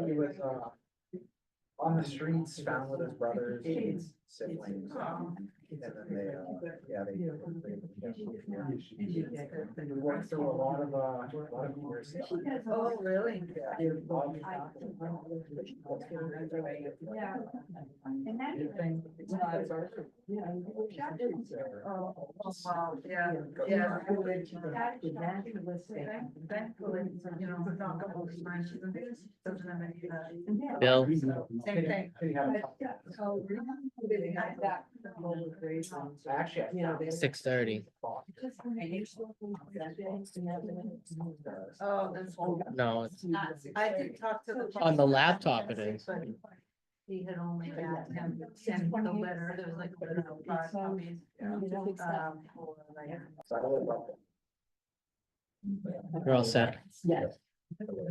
He was on the streets, found with his brothers, siblings. And then they went through a lot of weird stuff. Oh, really? Yeah. Yeah. And that is thing. Yeah. Thankfully, you know, not got all these friends, doesn't have any, Bill, same thing. Actually, 6:30. Oh, that's. No, it's I did talk to the. on the laptop it is. He had only had him send the letter, there was like a letter of 5 copies. For You're all set. Yes.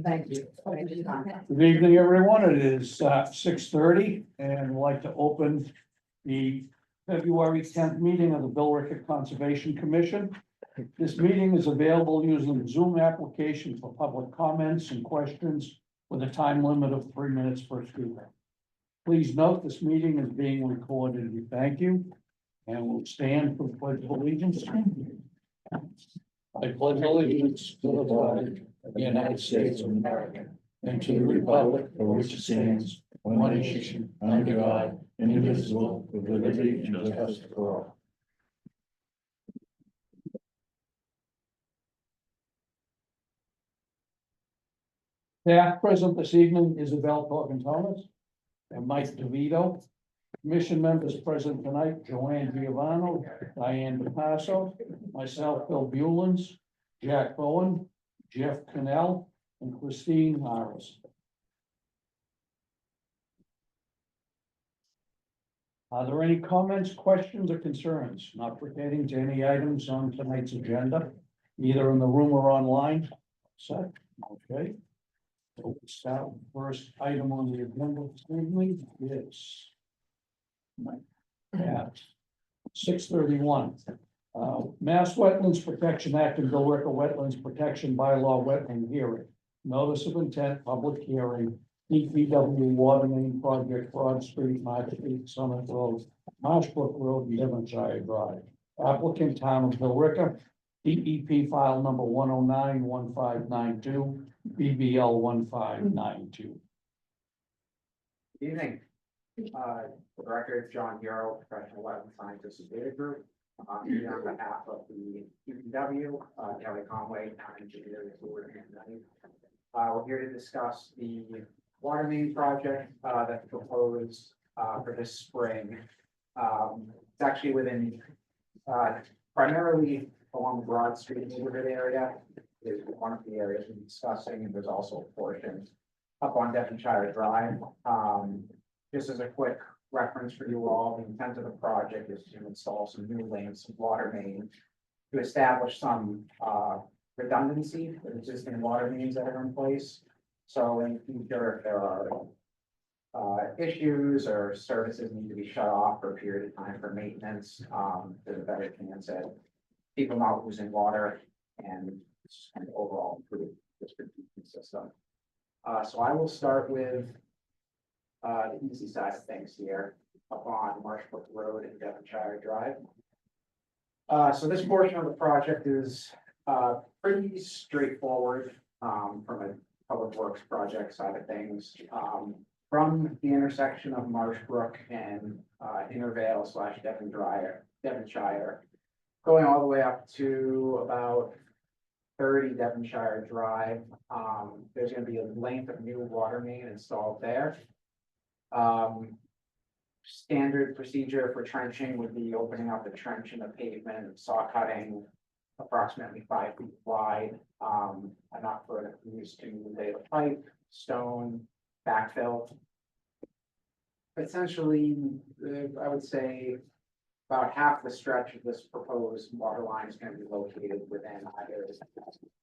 Thank you. Good evening, everyone. It is 6:30 and I'd like to open the February 10th meeting of the Billerica Conservation Commission. This meeting is available using the Zoom application for public comments and questions with a time limit of 3 minutes per speaker. Please note this meeting is being recorded. We thank you and we'll stand for the pledge of allegiance. I pledge allegiance to the flag of the United States of America and to the republic for which it stands, one nation, under God, indivisible, with liberty and justice for all. Staff present this evening: Isabel Torgantonis and Mike DeVito. Commission members present tonight: Joanne Giovanni, Diane DePasso, myself, Bill Bulens, Jack Bowen, Jeff Cannell, and Christine Harris. Are there any comments, questions, or concerns not pertaining to any items on tonight's agenda, either in the room or online? Set, okay. So we'll start with the first item on the agenda this evening is. Yeah. 6:31. Mass Wetlands Protection Act and Billerica Wetlands Protection Bylaw wetland hearing. Notice of intent, public hearing, DPW water main project, Broad Street, Market Street, Summit Road, Marshbrook Road, and Devonshire Drive. Applicant Town of Billerica, DEP file number 1091592, BBL 1592. evening. For the record, John Bureau, professional wetland scientist and data group. Here on behalf of the DPW, Kelly Conway, town engineer, is who we're here tonight. We're here to discuss the water main project that's proposed for this spring. It's actually within primarily along the Broad Street neighborhood area is one of the areas we're discussing, and there's also a portion up on Devonshire Drive. Just as a quick reference for you all, the intent of the project is to install some new lanes of water main to establish some redundancy with existing water mains that are in place. So in the future, if there are issues or services need to be shut off for a period of time for maintenance, there's a better chance at people not losing water and just kind of overall improve the distribution system. So I will start with the easy side of things here up on Marshbrook Road and Devonshire Drive. So this portion of the project is pretty straightforward from a public works project side of things. From the intersection of Marshbrook and Intervale / Devonshire, going all the way up to about 30 Devonshire Drive. There's going to be a length of new water main installed there. Standard procedure for trenching would be opening up the trench in the pavement, saw cutting approximately 5 feet wide, enough for the crews to lay the pipe, stone, backfill. Essentially, I would say about half the stretch of this proposed water line is going to be located within either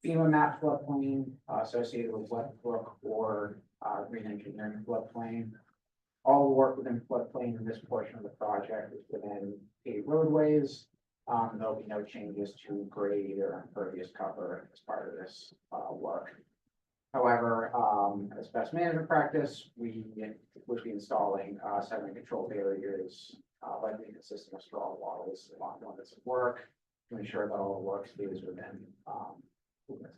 FEMA map floodplain associated with Westbrook or green engineering floodplain. All the work within floodplain in this portion of the project is within paved roadways. There'll be no changes to grade or impervious cover as part of this work. However, as best management practice, we would be installing, sediment control barriers, likely consisting of straw wattles along limits of work to ensure that all the work stays within, limits.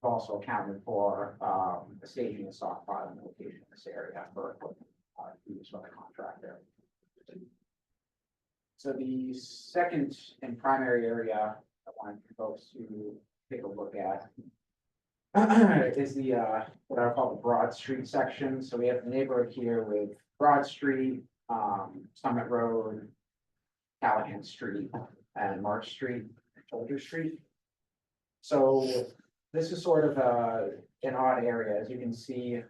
Also accounted for, the staging and stockpiling location in this area for equipment, use by the contractor. So the second and primary area I wanted folks to take a look at is the, what I call the Broad Street section. So we have the neighborhood here with Broad Street, Summit Road, Callahan Street, and March Street, Soldier Street. So this is sort of an odd area, as you can see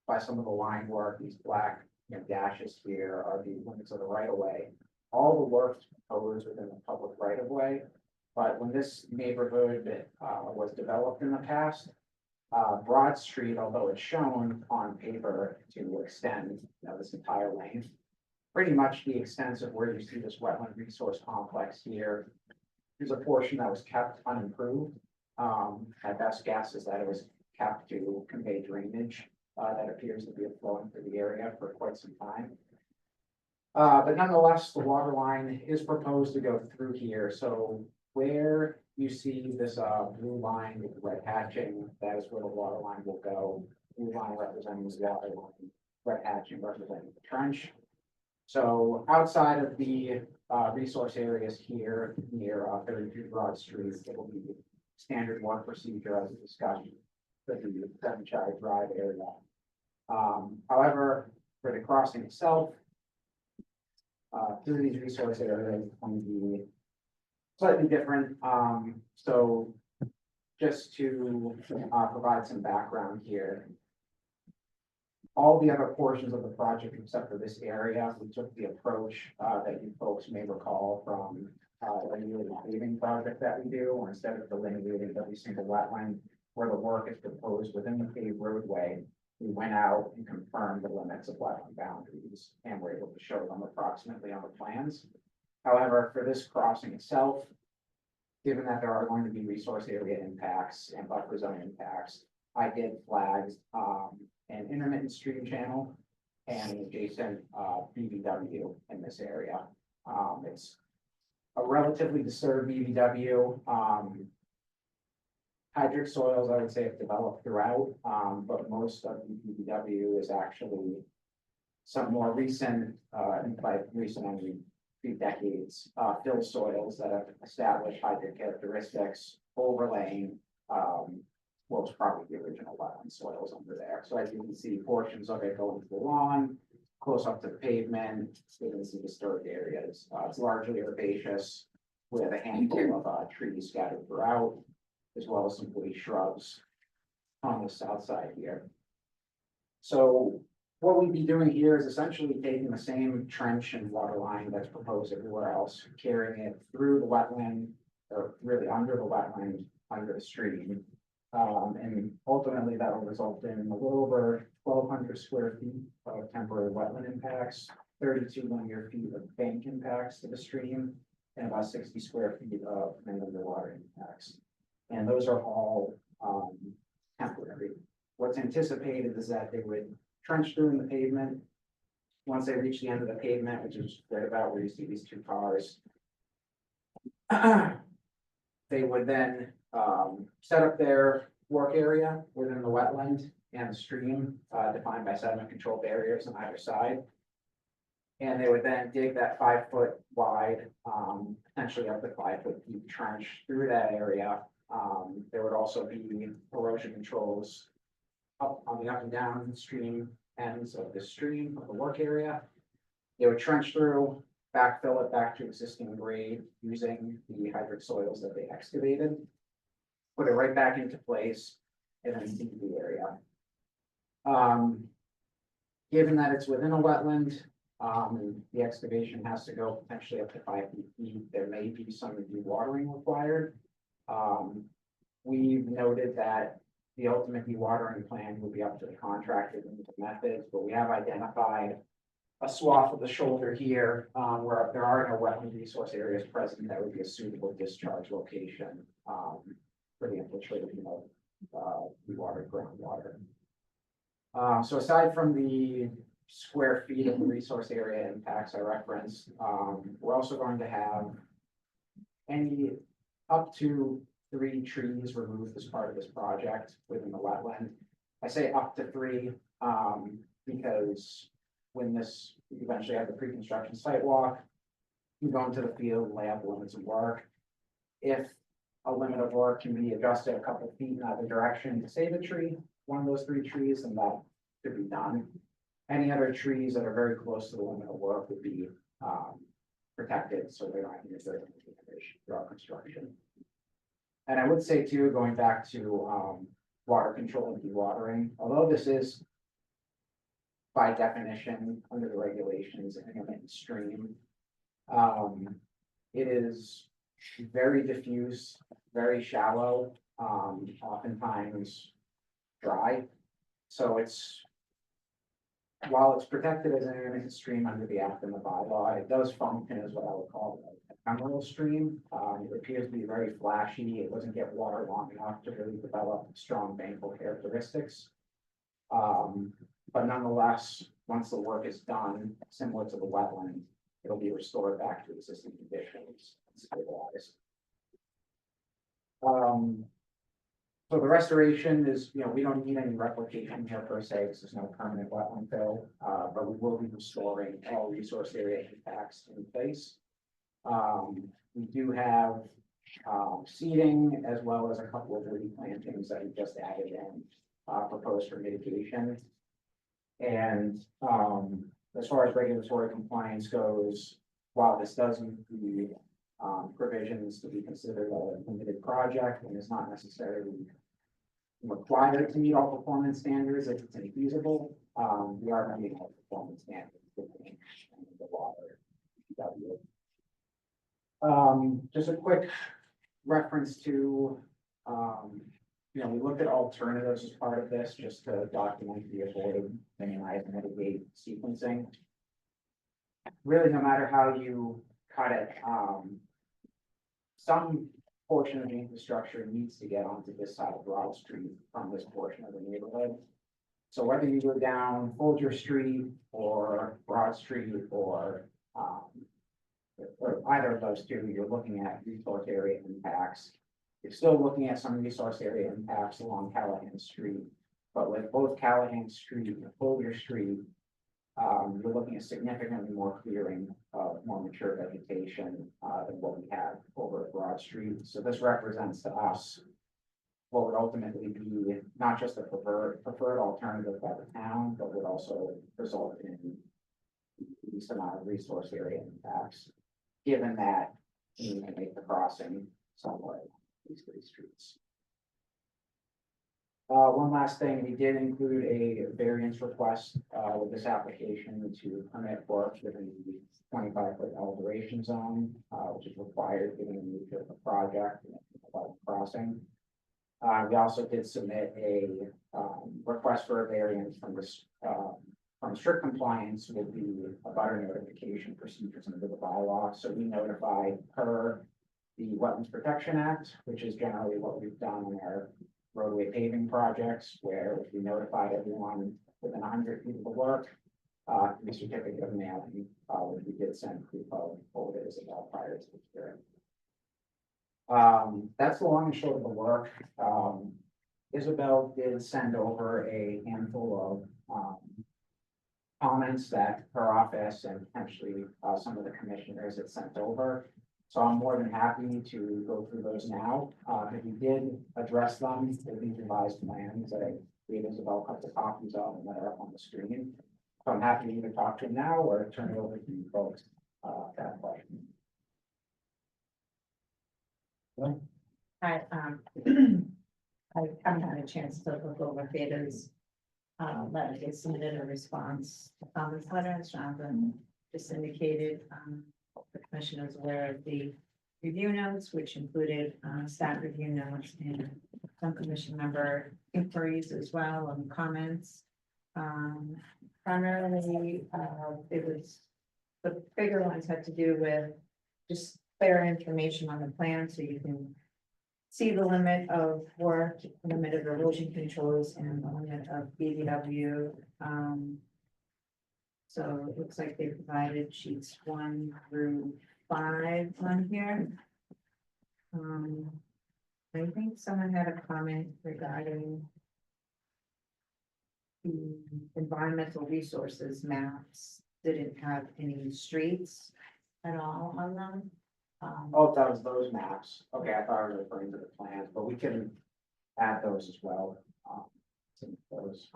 by some of the line work, these black, dashes here are the limits of the right of way. All the work is proposed within the public right of way, but when this neighborhood was developed in the past, Broad Street, although it's shown on paper to extend, this entire length, pretty much the extent of where you see this wetland resource complex here, there's a portion that was kept unimproved. My best guess is that it was kept to convey drainage that appears to be flowing through the area for quite some time. But nonetheless, the water line is proposed to go through here. So where you see this blue line with the red hatching, that is where the water line will go. Blue line representing the water line, red hatching representing the trench. So outside of the resource areas here near 32 Broad Street, it will be standard work procedure as a discussion for the Seven Shire Drive area. However, for the crossing itself, through these resource areas, it's going to be slightly different. So just to provide some background here, all the other portions of the project, except for this area, we took the approach that you folks may recall from the paving project that we do, where instead of delineating every single wetland where the work is proposed within the paved roadway, we went out and confirmed the limits of wetland boundaries and were able to show them approximately on the plans. However, for this crossing itself, given that there are going to be resource area impacts and buffer zone impacts, I did flag an intermittent stream channel and an adjacent BVW in this area. It's a relatively disturbed BVW. Hydric soils, I would say, have developed throughout, but most of the BVW is actually some more recent, and by recent I mean few decades, fill soils that have established hydric characteristics, overlaying what was probably the original wetland soils under there. So as you can see, portions of it going to the lawn, close up to the pavement, even some disturbed areas. It's largely herbaceous with a handful of trees scattered throughout, as well as some woody shrubs on the south side here. So what we'd be doing here is essentially taking the same trench and water line that's proposed everywhere else, carrying it through the wetland, or really under the wetland, under the stream. And ultimately that will result in a little over 1,200 square feet of temporary wetland impacts, 32 linear feet of bank impacts to the stream, and about 60 square feet of underwater impacts. And those are all temporary. What's anticipated is that they would trench through in the pavement. Once they reach the end of the pavement, which is right about where you see these two cars, they would then set up their work area within the wetland and the stream, defined by sediment control barriers on either side. And they would then dig that 5 foot wide, potentially up to 5 foot deep trench through that area. There would also be erosion controls up on the up and down stream ends of the stream of the work area. They would trench through, backfill it back to existing grade using the hydric soils that they excavated, put it right back into place, and then seed the area. Given that it's within a wetland, the excavation has to go potentially up to 5 feet. There may be some dewatering required. We've noted that the ultimate dewatering plan will be up to the contractor and the methods, but we have identified a swath of the shoulder here, where there are no wetland resource areas present, that would be a suitable discharge location, for the infiltrated, dewatered groundwater. So aside from the square feet of the resource area impacts I referenced, we're also going to have any up to 3 trees removed as part of this project within the wetland. I say up to 3, because when this, you eventually have the pre-construction site walk, you go into the field, lay out the limits of work. If a limit of work can be adjusted a couple of feet in either direction to save a tree, one of those 3 trees, then that could be done. Any other trees that are very close to the limit of work would be protected, so they're not interfering with the innovation throughout construction. And I would say too, going back to water control and dewatering, although this is by definition under the regulations an intermittent stream, it is very diffuse, very shallow, oftentimes dry. So it's, while it's protected as an intermittent stream under the act and the bylaw, it does function as what I would call a ephemeral stream. It appears to be very flashy. It doesn't get water long enough to really develop strong bankable characteristics. But nonetheless, once the work is done, similar to the wetland, it'll be restored back to existing conditions and stabilized. So the restoration is, we don't need any replication here per se, because there's no permanent wetland fill, but we will be restoring all resource area impacts in place. We do have seeding as well as a couple of woody plantings that we just added in, proposed for mitigation. And as far as regulatory compliance goes, while this does include provisions to be considered a permitted project and is not necessarily required to meet all performance standards if it's infeasible, we are meeting all performance standards within the water. Just a quick reference to, we looked at alternatives as part of this just to document the avoid, minimize, and mitigate sequencing. Really, no matter how you cut it, some portion of the infrastructure needs to get onto this side of Broad Street from this portion of the neighborhood. So whether you go down Folger Street or Broad Street or either of those two, you're looking at resource area impacts. You're still looking at some resource area impacts along Callahan Street, but with both Callahan Street and Folger Street, you're looking at significantly more clearing of more mature vegetation than what we have over at Broad Street. So this represents to us what would ultimately be not just a preferred alternative by the town, but would also result in the least amount of resource area impacts, given that you can make the crossing somewhat these 3 streets. One last thing, we did include a variance request with this application to permit work within the 25-foot elevation zone, which is required given the nature of the project and the crossing. We also did submit a request for a variance from this from strict compliance with the abutter notification procedures under the bylaw. So we notified per the Wetlands Protection Act, which is generally what we've done in our roadway paving projects, where we notified everyone within 100 feet of the work, the certificate of mailing, which we did send proof of over to Isabel prior to the hearing. That's the long and short of the work. Isabel did send over a handful of comments that her office and potentially some of the commissioners had sent over. So I'm more than happy to go through those now. If we did address them with these revised plans that I gave Isabel a couple of copies of and that are up on the screen. So I'm happy to either talk to them now or turn it over to you folks to have questions. I haven't had a chance to look over Theda's letter. They submitted a response to comments letter, as Jonathan just indicated. The commission is aware of the review notes, which included staff review notes and some commission member inquiries as well and comments. Primarily, it was the bigger ones had to do with just clear information on the plan so you can see the limit of work, limit of erosion controls, and the limit of BBW. So it looks like they provided sheets 1 through 5 on here. I think someone had a comment regarding the environmental resources maps didn't have any streets at all on them. Oh, that was those maps. Okay, I thought I was referring to the plans, but we can add those as well. To those.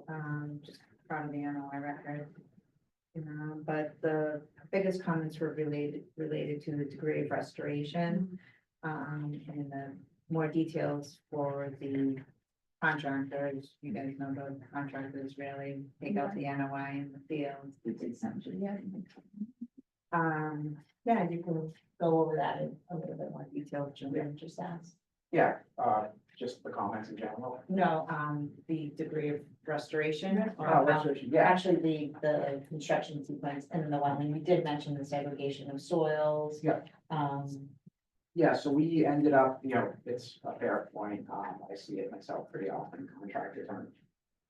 Just part of the NOI record. But the biggest comments were related to the degree of restoration. And the more details for the contractors. You guys know the contractors really take out the NOI in the field. It's essentially, yeah. Yeah, you can go over that in a little bit more detail, Julian just asked. Yeah, just the comments in general. No, the degree of restoration. or Oh, restoration, yeah. Actually, the construction sequence and the wetland, we did mention the segregation of soils. Yeah. Yeah, so we ended up, it's a fair point. I see it myself pretty often. Contractors aren't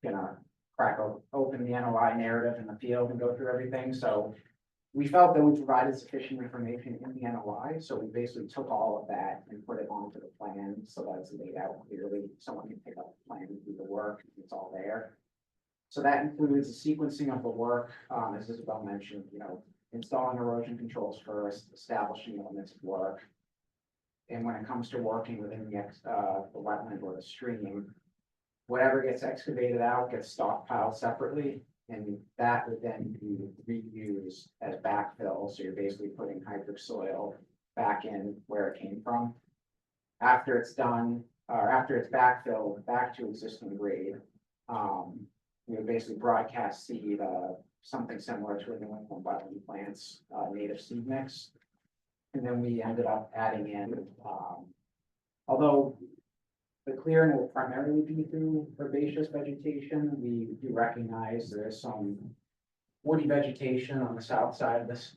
gonna crack open the NOI narrative in the field and go through everything. So we felt that we provided sufficient information in the NOI. So we basically took all of that and put it onto the plan. So that it's laid out clearly. Someone can pick up the plan and do the work. It's all there. So that includes the sequencing of the work, as Isabel mentioned, installing erosion controls first, establishing the limits of work. And when it comes to working within the wetland or the stream, whatever gets excavated out gets stockpiled separately, and that would then be reused as backfill. So you're basically putting hydric soil back in where it came from. After it's done, or after it's backfilled back to existing grade, we would basically broadcast seed, something similar to a New England wetland plants native seed mix. And then we ended up adding in, although the clearing will primarily be through herbaceous vegetation, we do recognize there is some woody vegetation on the south side of this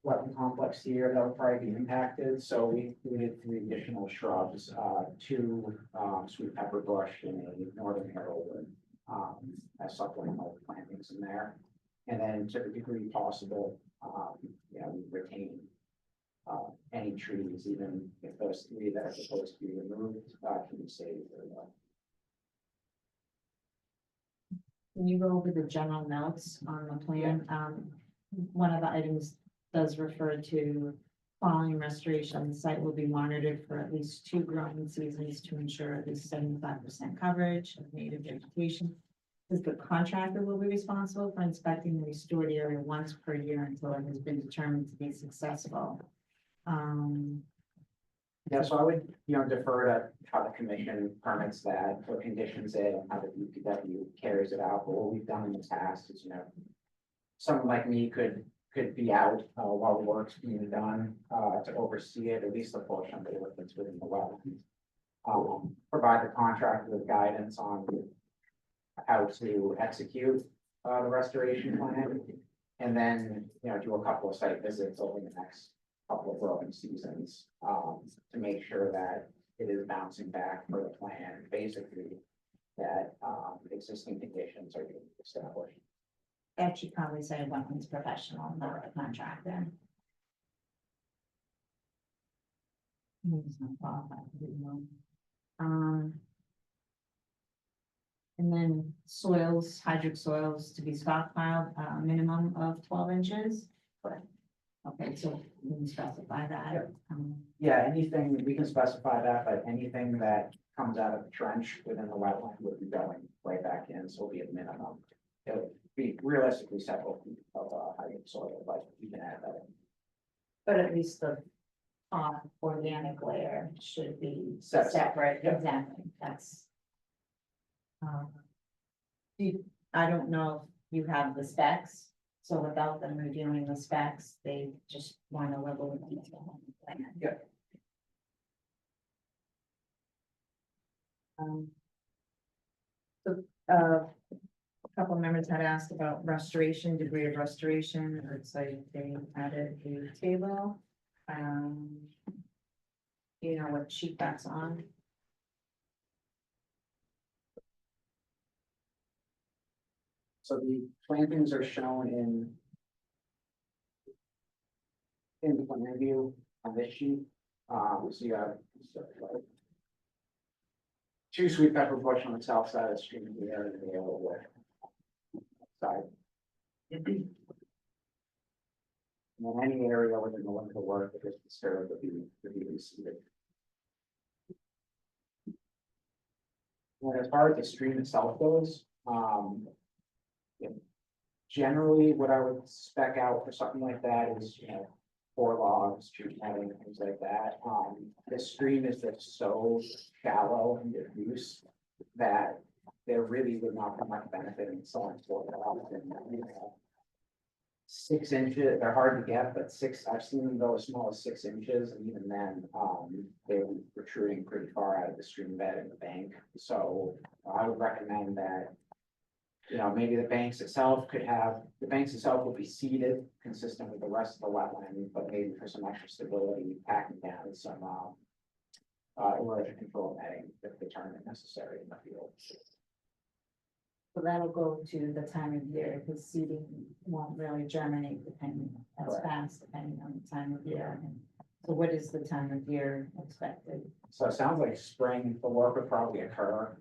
wetland complex here that will probably be impacted. So we included 3 additional shrubs, 2 sweet pepper bush and a northern arrowwood as supplemental plantings in there. And then to the degree possible, we retain any trees, even if those 3 that are supposed to be removed, can be saved. Can you go over the general notes on the plan? One of the items does refer to following restoration, the site will be monitored for at least 2 growing seasons to ensure at least 75% coverage of native vegetation. The contractor will be responsible for inspecting the restored area once per year until it has been determined to be successful. Yeah, so I would, defer to how the commission permits that or conditions it and how the DPW carries it out. But what we've done in the past is, someone like me could be out while the work's being done to oversee it, at least the portion of the work that's within the wetlands. Provide the contractor with guidance on how to execute the restoration plan, and then, do a couple of site visits over the next couple of growing seasons to make sure that it is bouncing back for the plan, basically that existing conditions are being established. That should probably say wetlands professional, not a contractor. He's not qualified to do one. And then soils, hydric soils to be stockpiled, minimum of 12 inches. Correct. Okay, so we can specify that. Yeah, anything, we can specify that, but anything that comes out of the trench within the wetland would be going right back in, so it'll be a minimum. It would be realistically several feet of hydric soil, but you can add that in. But at least the organic layer should be Separate. separate, Yep. exactly, that's. I don't know if you have the specs, so without them reviewing the specs, they just want a level of detail on the plan. Yep. So, a couple of members had asked about restoration, degree of restoration, or it's like they added a table. You know what sheet that's on? So the plantings are shown in the plan view on this sheet. So you have two sweet pepper bush on the south side of the stream here and the other way. Side. And then any area within the limit of work that is disturbed would be reseeded. And as far as the stream itself goes, yeah, generally what I would spec out for something like that is, 4 logs, tree netting, things like that. The stream is just so shallow and diffuse that there really would not be much benefit in selling 4 logs and, 6 inches, they're hard to get, but I've seen them go as small as 6 inches, and even then, they're protruding pretty far out of the stream bed in the bank. So I would recommend that, maybe the banks itself will be seeded consistent with the rest of the wetland, but maybe for some extra stability, packing down some, erosion control netting if determined necessary in the field. So that'll go to the time of year, because seeding won't really germinate depending, as Correct. fast depending on the time of year. So what is the time of year expected? So it sounds like spring, the work would probably occur,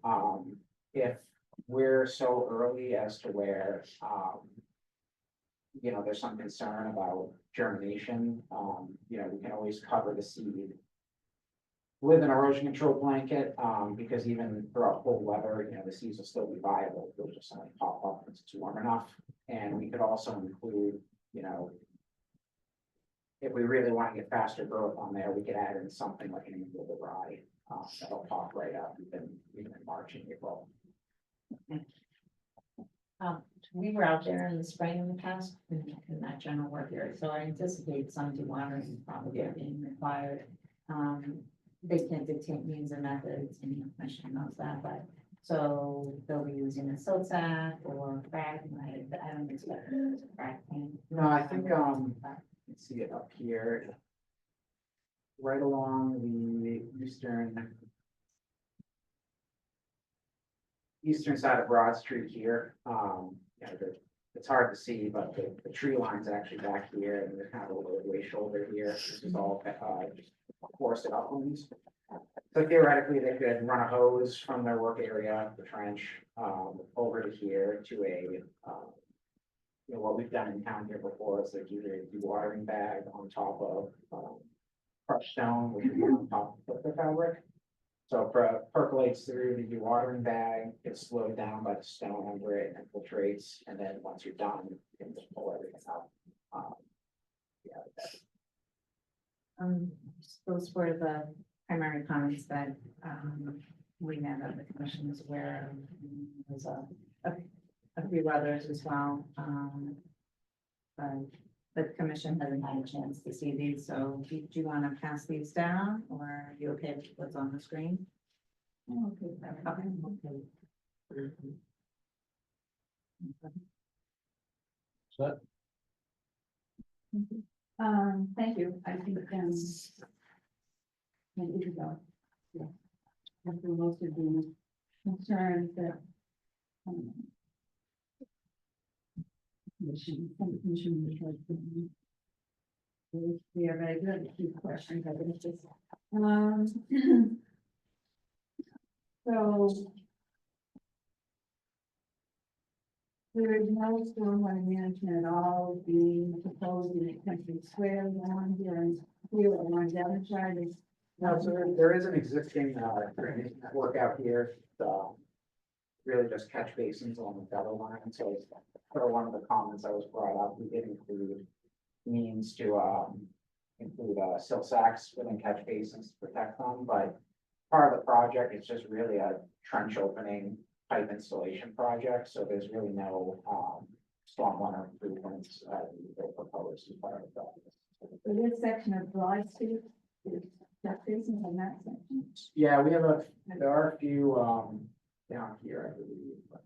if we're so early as to where, there's some concern about germination, we can always cover the seed with an erosion control blanket, because even throughout cold weather, the seeds will still be viable. They'll just suddenly pop up once it's warm enough. And we could also include, if we really want to get faster growth on there, we could add in something like an annual rye, that'll pop right up even in March and April. We were out there in the spring in the past, in that general work area, so I anticipate some dewatering probably being required. They can dictate means and methods, and the commission knows that, but, so they'll be using a silt sack or frac, I don't expect it to frac paint. No, I think, let's see it up here. Right along the eastern side of Broad Street here, it's hard to see, but the tree line's actually back here, and there's kind of a little way shoulder here. This is all, just forested uplands. So theoretically, they could run a hose from their work area, the trench, over to here to what we've done in town here before is like either a dewatering bag on top of, crushed stone, which is on top of the fabric. So percolates through the dewatering bag, gets slowed down by the stone under it, and infiltrates, and then once you're done, you can just pull everything out. Those were the primary comments that, we had of the commission is aware of. There's a few others as well. But the commission hasn't had a chance to see these, so do you want to pass these down, or are you okay with what's on the screen? Okay. So Thank you. I think, it is, yeah. After most of the concerns that, commission was like, we are very good at keep questions, I think it's just, so there is no stormwater management at all being proposed in the country square down here and here along Devonshire. No, so there is an existing, drainage network out here, really just catch basins along the gutter line, so it's sort of one of the comments that was brought up, we did include means to, include, silt sacks within catch basins to protect them, but part of the project is just really a trench opening pipe installation project, so there's really no, stormwater improvements, that are proposed as part of the project. So this section of Broad Street is that facing in that section. Yeah, there are a few, down here, I believe. But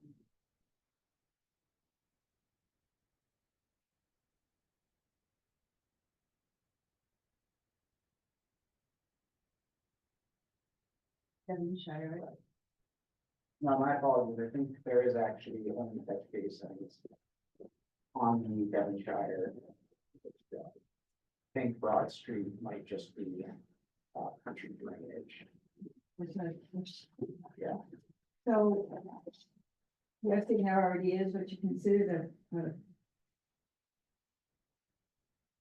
Devonshire, right? No, my apologies, I think there is actually only catch basins on the Devonshire. I think Broad Street might just be, country drainage. Yeah. So. You're saying there already is what you consider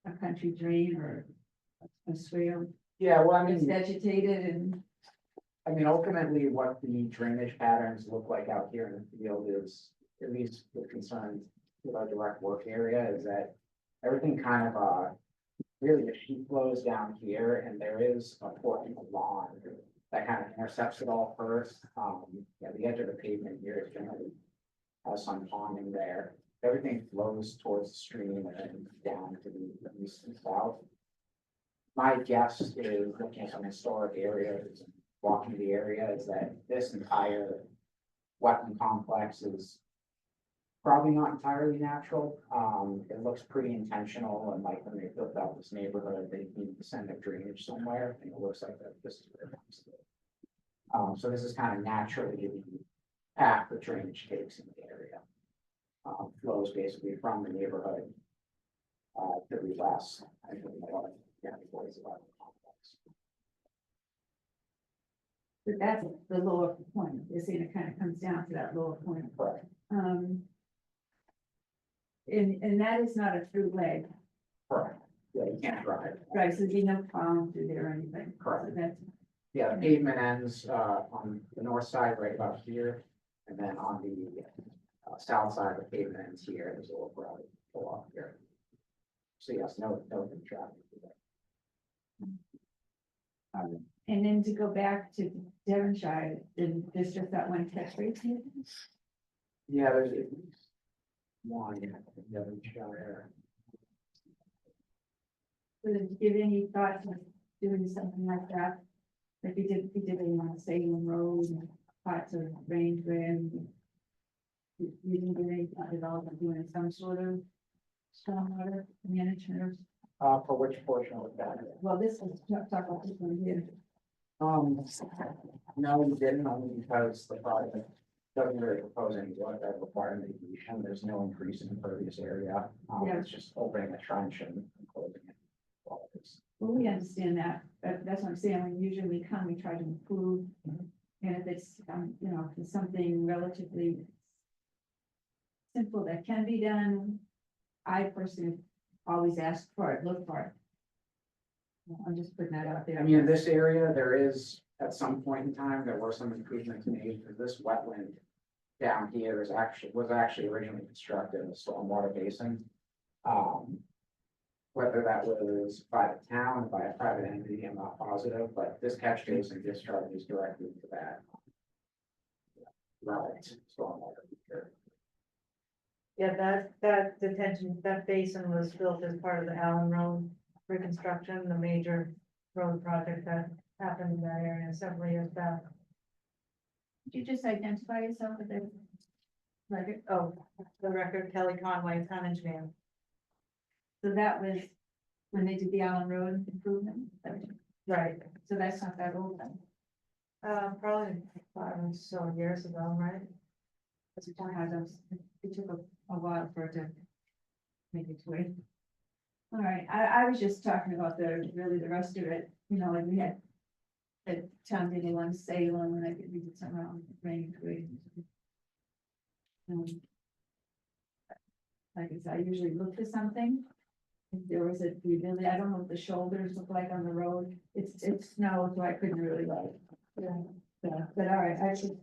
a country drain or a swale, Yeah, well, I it's mean, vegetated and, ultimately what the drainage patterns look like out here in the field is, at least with concern with our direct work area, is that everything kind of, really the sheet flows down here, and there is a portion of lawn that kind of intercepts it all first. Yeah, the edge of the pavement here is generally has some ponding there. Everything flows towards the stream and then down to the east and south. My guess is, looking at some historic areas, walking the area, is that this entire wetland complex is probably not entirely natural. It looks pretty intentional, and like when they built out this neighborhood, they need to send their drainage somewhere, and it looks like that this is where it comes to. So this is kind of naturally the path the drainage takes in the area. Flows basically from the neighborhood to the west. I think a lot of boys about the complex. but that's the lower point, you're saying it kind of comes down to that lower point. Correct. And that is not a through leg, Correct. Yeah, you can't drive. right, so there'd be no plowing through there or anything. Correct. So that's, Yeah, the pavement ends on the north side, right about here, and then on the south side, the pavement ends here. There's a little road pull off here. So yes, no traffic. and then to go back to Devonshire, and there's just that one catch basin. Yeah, there's at least one in Devonshire. So did you give any thought to doing something like that? Like we did it on Salem Road and parts of Rangeway and. You didn't give any thought at all about doing some sort of stormwater management or, For which portion was that? well, this is, talk about this one here. No, we didn't, only because the project doesn't really propose any work that require mitigation. There's no increase in impervious area. Yeah. It's just opening a trench and closing it. Well, it's- Well, we understand that, that's what I'm saying, when usually we come, we try to improve. And if it's, you know, if it's something relatively simple that can be done, I personally always ask for it, look for it. I'm just putting that out there. I mean, in this area, there is, at some point in time, there were some improvements made, because this wetland down here was actually originally constructed in a stormwater basin. Whether that was by the town or by a private entity, I'm not positive, but this catch basin discharges directly into that. Right, stormwater. Yeah, that detention, that basin was built as part of the Allen Road reconstruction, the major road project that happened in that area several years back. Could you just identify yourself with the record? Oh, the record, Kelly Conway, town engineer. So that was when they did the Allen Road improvement, Right, so that's not that old then. probably 5 or so years ago, right? That's what I had, it took a while for it to make its way. All right, I was just talking about really the rest of it, you know, like we had the town meeting on Salem, and I think we did some around Rangeway. Like I said, I usually look for something. If there was a, really, I don't know what the shoulders look like on the road, it's snow, so I couldn't really like. Yeah, but all right, I should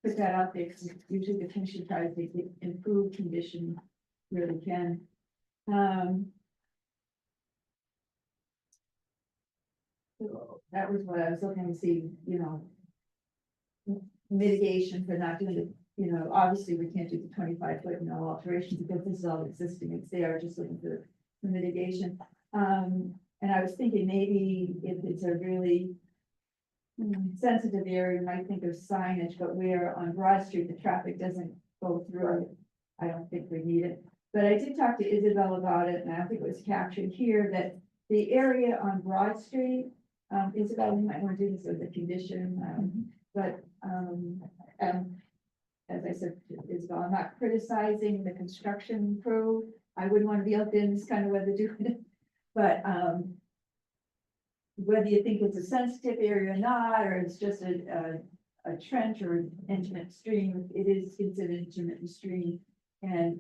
put that out there, because usually the commission tries to improve condition, really can. So that was what I was looking to see, you know. Mitigation for not doing it, you know, obviously we can't do the 25-foot no alterations, because this is all existing, it's there, just looking for the mitigation. And I was thinking maybe if it's a really sensitive area, you might think of signage, but where on Broad Street, the traffic doesn't go through, I don't think we need it. But I did talk to Isabel about it, and I think it was captured here, that the area on Broad Street, Isabel, you might want to do this as a condition, but as I said, Isabel, I'm not criticizing the construction crew. I wouldn't want to be out there in this kind of weather doing it, but, whether you think it's a sensitive area or not, or it's just a trench or an intermittent stream, it is considered intermittent stream. And,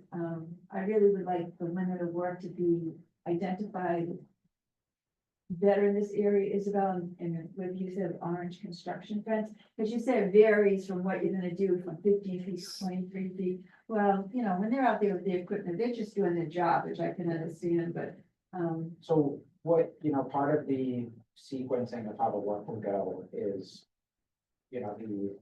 I really would like the limit of work to be identified better in this area, Isabel, and what you said, orange construction fence, because you said it varies from what you're gonna do from 15 feet to 23 feet. Well, you know, when they're out there with the equipment, they're just doing their job, which I can understand, but, So what, part of the sequencing of how the work will go is, the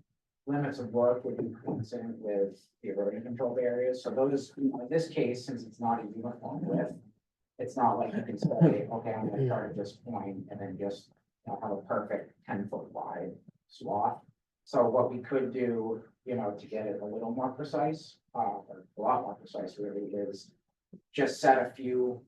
limits of work would be consistent with the erosion control areas. So those, in this case, since it's not a uniform width, it's not like you can say, okay, I'm gonna start at this point and then just have a perfect 10-foot wide swath. So what we could do, to get it a little more precise, or a lot more precise really, is just set a few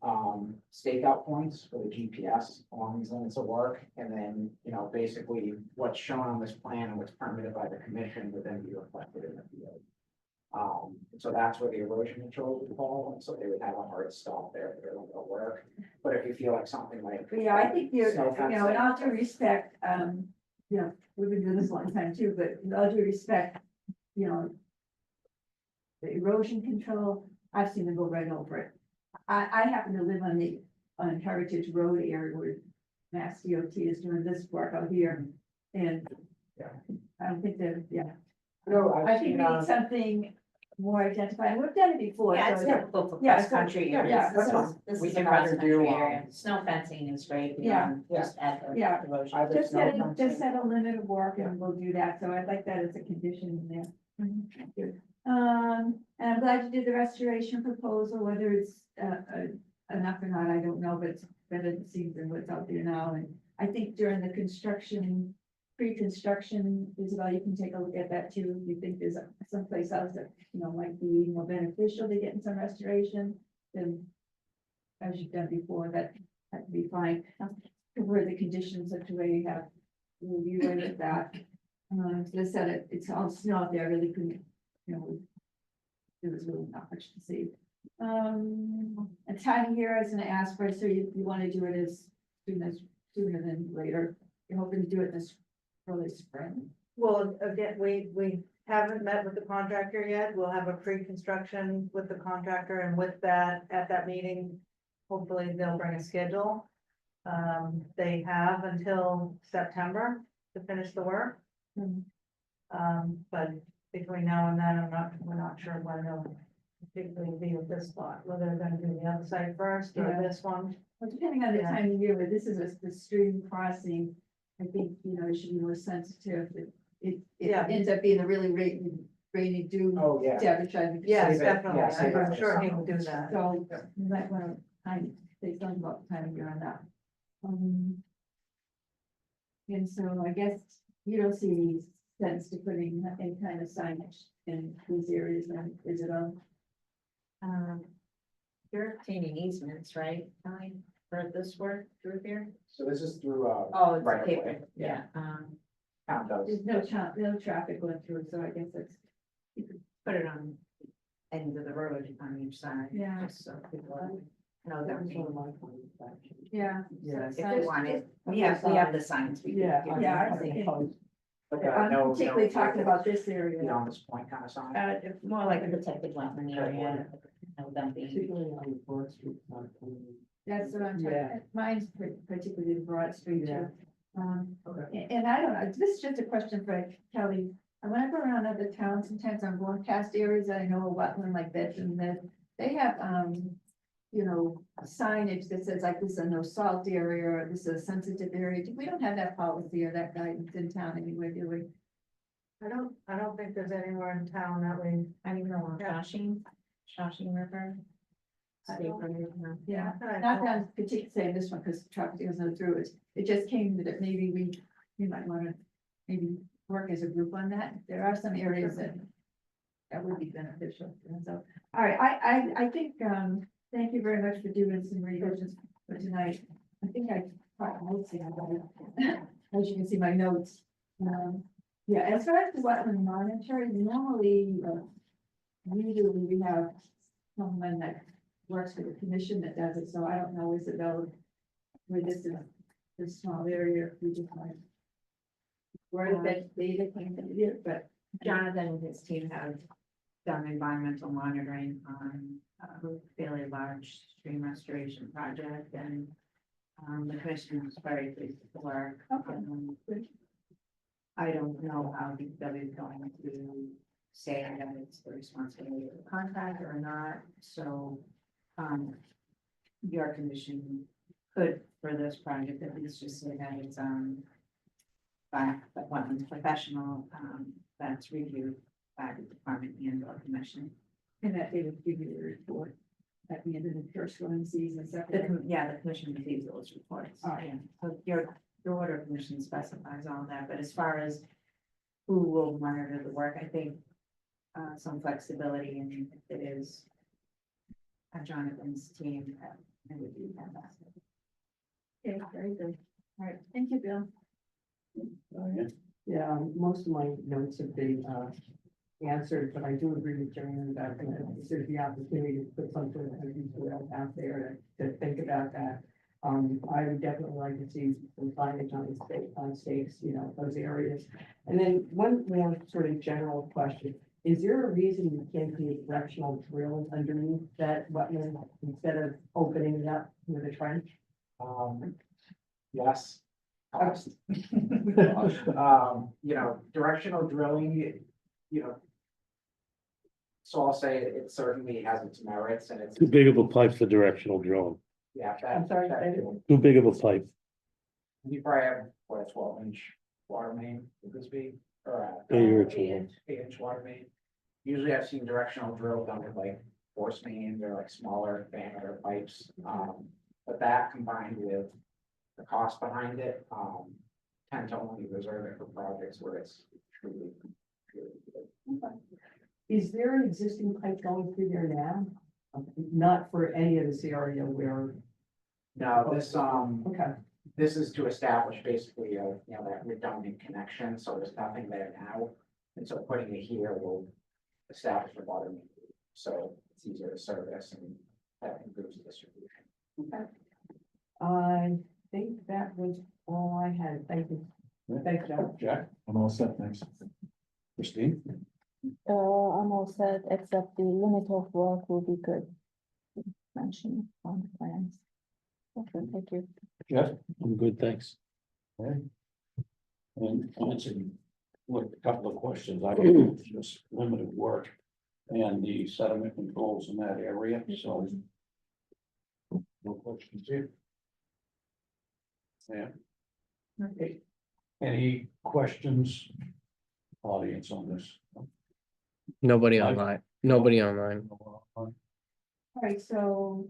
stakeout points for the GPS along these limits of work. And then, basically what's shown on this plan and what's permitted by the commission would then be reflected in the field. So that's where the erosion control would fall, and so they would have a hard stop there if they're going to work. But if you feel like something like. but yeah, I think you're, Snow in all due respect, we've been doing this a long time too, but in all due respect, the erosion control, I've seen them go right over it. I happen to live on Heritage Road area where Mass DOT is doing this work out here, and Yeah. I don't think that, yeah. No, I think we need something more identified. We've done it before. Yeah, it's so- typical for Yeah, cross-country so- areas. yeah, This that's is- This We is a can either cross-country do, area. Snow fencing is great. Yeah. Just add the Yeah. erosion. Either Just snow set, fencing- just set a limit of work and we'll do that, so I'd like that as a condition in there. Good. And I'm glad you did the restoration proposal, whether it's, enough or not, I don't know, but it's better it seems than what's out there now, and I think during the construction, pre-construction, Isabel, you can take a look at that too, if you think there's someplace else that, might be more beneficial to getting some restoration, then as you've done before, that would be fine. Cover the conditions such a way you have, we'll be right at that. So I said it's all snow out there, I really couldn't, there was really not much to see. A time here, I was gonna ask for, so you wanna do it as sooner than later, you're hoping to do it this early spring? Well, again, we haven't met with the contractor yet. We'll have a pre-construction with the contractor, and with that, at that meeting, hopefully they'll bring a schedule. They have until September to finish the work. But between now and then, we're not sure when they'll particularly be with this spot, whether they're gonna do the other side first or Yeah. this one. Well, depending on the Yeah. time of year, but this is the stream crossing, I think, it should be more sensitive, it Yeah. ends up being a really rainy dew. Oh, yeah. Temperature. Yes, Save it, definitely. yeah, save it I'm for sure he summer. will do that. So you might want to say something about the time of year on that. And so I guess you don't see any sense to putting any kind of signage in these areas, then, is it on? You're obtaining easements, right, Tommy, for this work through here? So this is through, Oh, it's right of paper, way. yeah, Town does. There's no traffic going through, so I guess that's, put it on end of the road on each side. Yeah. Just so people know that. yeah. Yeah. If they want it, we have the signs. we can Yeah. give you. Yeah, I think- But, I'm particularly talking about this area. Beyond this point kind of sign. It's more like a protected wetland area, them being. That's what I'm Yeah. talking, mine's particularly the Broad Street Yeah. too. And I don't know, this is just a question for Kelly. And when I go around other towns, sometimes I'm going past areas that I know a wetland like that, and that they have, signage that says like this is a no salt area, or this is a sensitive area. We don't have that policy or that guidance in town anywhere, do we? I don't think there's anywhere in town that we. I don't know, Shawshing River. I State don't- road, no. Yeah, I not don't- that I'm particularly saying this one, because traffic goes no through it. It just came that maybe we might want to maybe work as a group on that. There are some areas that would be beneficial. And so, all right, I think, thank you very much for doing some revisions for tonight. I think I, notes here, but as you can see, my notes. Yeah, as far as the wetland monitoring, normally, usually we have someone that works for the commission that does it, so I don't know Isabel, where this is, this small area, if we just like. Where that data came from here, but Jonathan and his team have done environmental monitoring on a fairly large stream restoration project and the commission was very pleased with the work. Okay. I don't know how DPW is going to say that it's the responsibility of the contractor or not, so your commission could, for this project, at least just say that it's by a wetlands professional that's reviewed by the department and or commission. and that they would give you a report at the end of the first one season, Yeah, the commission receives those reports. All right. Yeah. So your order of commission specifies all that, but as far as who will monitor the work, I think some flexibility and if it is Jonathan's team, it would be fantastic. Okay, very good. All right, thank you, Bill. Yeah, most of my notes have been answered, but I do agree with Joanne that there's the opportunity to put something out there to think about that. I would definitely like to see some signage on stakes, you know, those areas. And then one more sort of general question. Is there a reason you can't do a directional drill underneath that wetland instead of opening it up with a trench? Yes. Cost. You know, directional drilling, you know. So I'll say it certainly has its merits and it's, Too big of a pipe for directional drilling. yeah, I'm sorry, that, David? Too big of a pipe. you probably have, what, a 12-inch water main, would this be? Or 8 or 12. 8-inch water main. Usually I've seen directional drill done with like force mains or like smaller diameter pipes. But that combined with the cost behind it, tend to only reserve it for projects where it's truly, truly good. Is there an existing pipe going through there now? Not for any of this area where, No, okay, this is to establish basically a, you know, that redundant connection, so there's nothing there now. And so putting it here will establish a water main, so it's easier to service and that improves the distribution. okay. I think that was all I had. Thank you. Thanks, John. Jack? I'm all set, thanks. Christine? I'm all set, except the limit of work will be good. Mentioned on the plans. Okay, thank you. Jeff? I'm good, thanks. Okay. And answering, look, a couple of questions, I think it's just limited work and the sediment controls in that area, so. No questions here. Yeah. Okay. Any questions, audience on this? Nobody Mike? online, nobody online. All right, so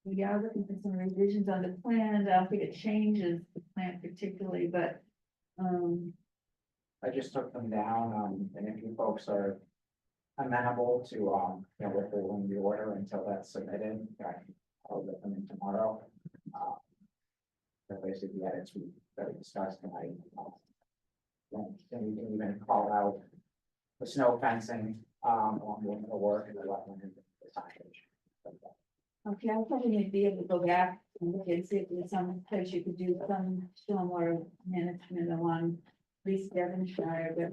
we are looking for some revisions on the plan. I don't think it changes the plan particularly, but, I just took them down, and if you folks are amenable to, you know, withholding the order until that's submitted, I'll get them in tomorrow. They're basically the edits that we discussed tonight. Then we can even call out the snow fencing, along the work and the wetland and the signage. okay, I was hoping you'd be able to go back and look and see if there's some place you could do some stormwater management along at least Devonshire, but,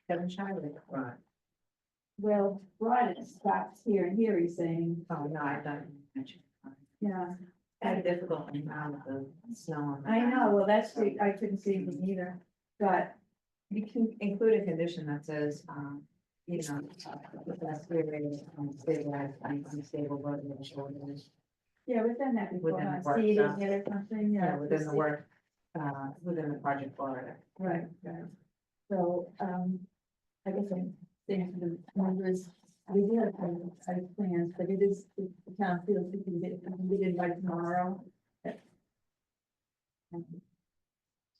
Devonshire, right? well, Brian stops here and here, he's saying, Oh, no, I thought you mentioned. yeah. Kind of difficult now with the snow on the I know, ground. well, that's, I couldn't see anything either, but, You can include a condition that says, you know, the best way to stabilize unstable road and shoulders. yeah, we've done that before, Within the on work seeding stuff. it or something, Yeah, yeah. within the work, within the project Florida. Right, right. So, I guess I'm saying to the members, we do have plans, but it is, the town feels we can get it by tomorrow.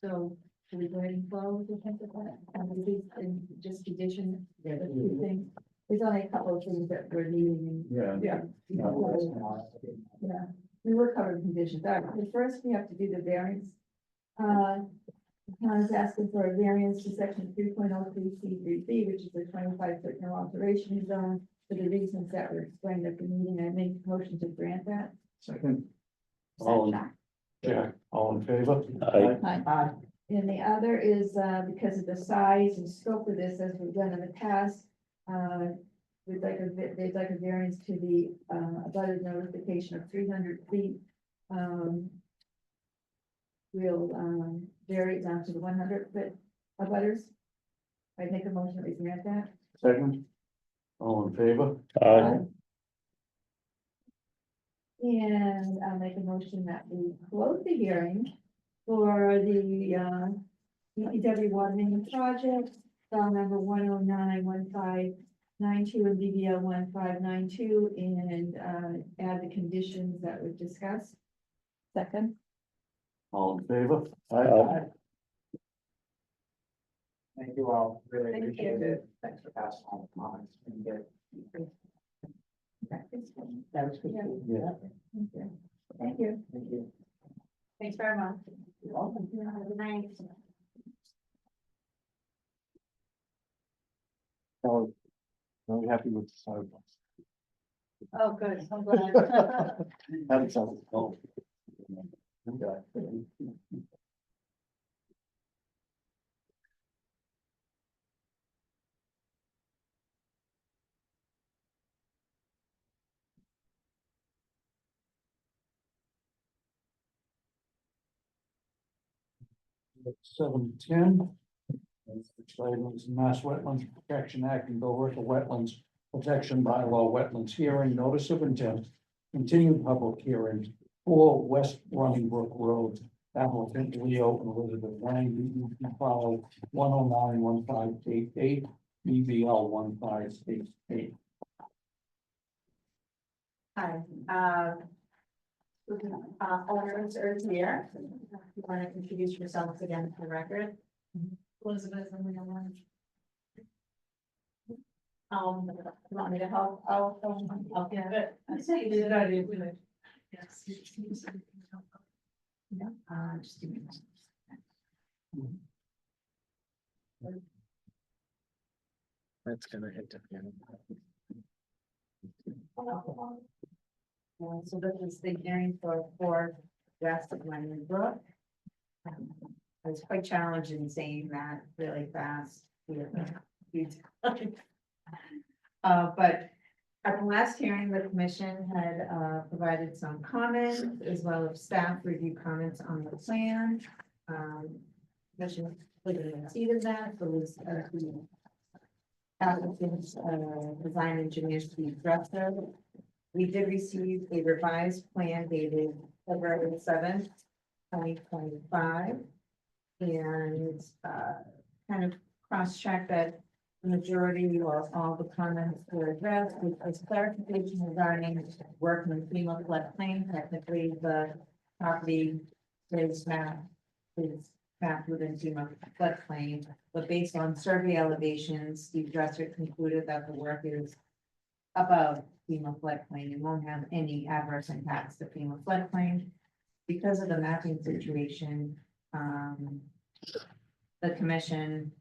So, should we go ahead and close the things of that, and just condition, the two things? There's only a couple of things that we're needing. Yeah. Yeah. Yeah, we were covered conditions. All right, so first we have to do the variance. The town is asking for a variance to section 3.03C3B, which is a 25-foot no alteration zone, for the reasons that were explained at the meeting. I make a motion to grant that. Second. All in, Jack, all in favor? Aye. And the other is, because of the size and scope of this, as we've done in the past, they'd like a variance to the, abutters notification of 300 feet. We'll, vary it down to the 100-foot abutters. I make a motion that we grant that. Second. All in favor? Aye. And I'll make a motion that we close the hearing for the, DPW water main project, file number 1091592 and BBL 1592, and, add the conditions that we've discussed. Second, All in favor? Aye. Thank you all, really Thank appreciate you. it. Thanks for passing on the comments. And good. That was good. Yeah. Thank you. Thank you. Thanks very much. Have a nice. Oh, are we happy with the sidewalks? Oh, good, I'm glad. That sounds cool. Okay. $7.10. Which item is Mass Wetlands Protection Act and Billerica Wetlands Protection Bylaw Wetlands Hearing Notice of Intent. Continued public hearing for West Running Brook Road. Applicant Leo and Elizabeth Lang, file 1091588, BBL 1588. Hi, owners are here. You want to introduce yourselves again for the record? Elizabeth and Leon. You want me to help? I'll get it. I say you did, I did. Yes. Yeah, just give me one. That's gonna interfere. So this is the hearing for West of Running Brook. I was quite challenged in saying that really fast. But at the last hearing, the commission had provided some comments as well as staff review comments on the plan. Commission completely exceeded that, the list of the applicants, design engineers to be addressed there. We did receive a revised plan dated February 7th, 2025. And kind of cross-check that the majority or all the comments were addressed, with as clarification regarding work in the FEMA floodplain. Technically, the property is mapped within FEMA floodplain, but based on survey elevations, Steve Dresser concluded that the work is above FEMA floodplain and won't have any adverse impacts to FEMA floodplain. Because of the mapping situation, the commission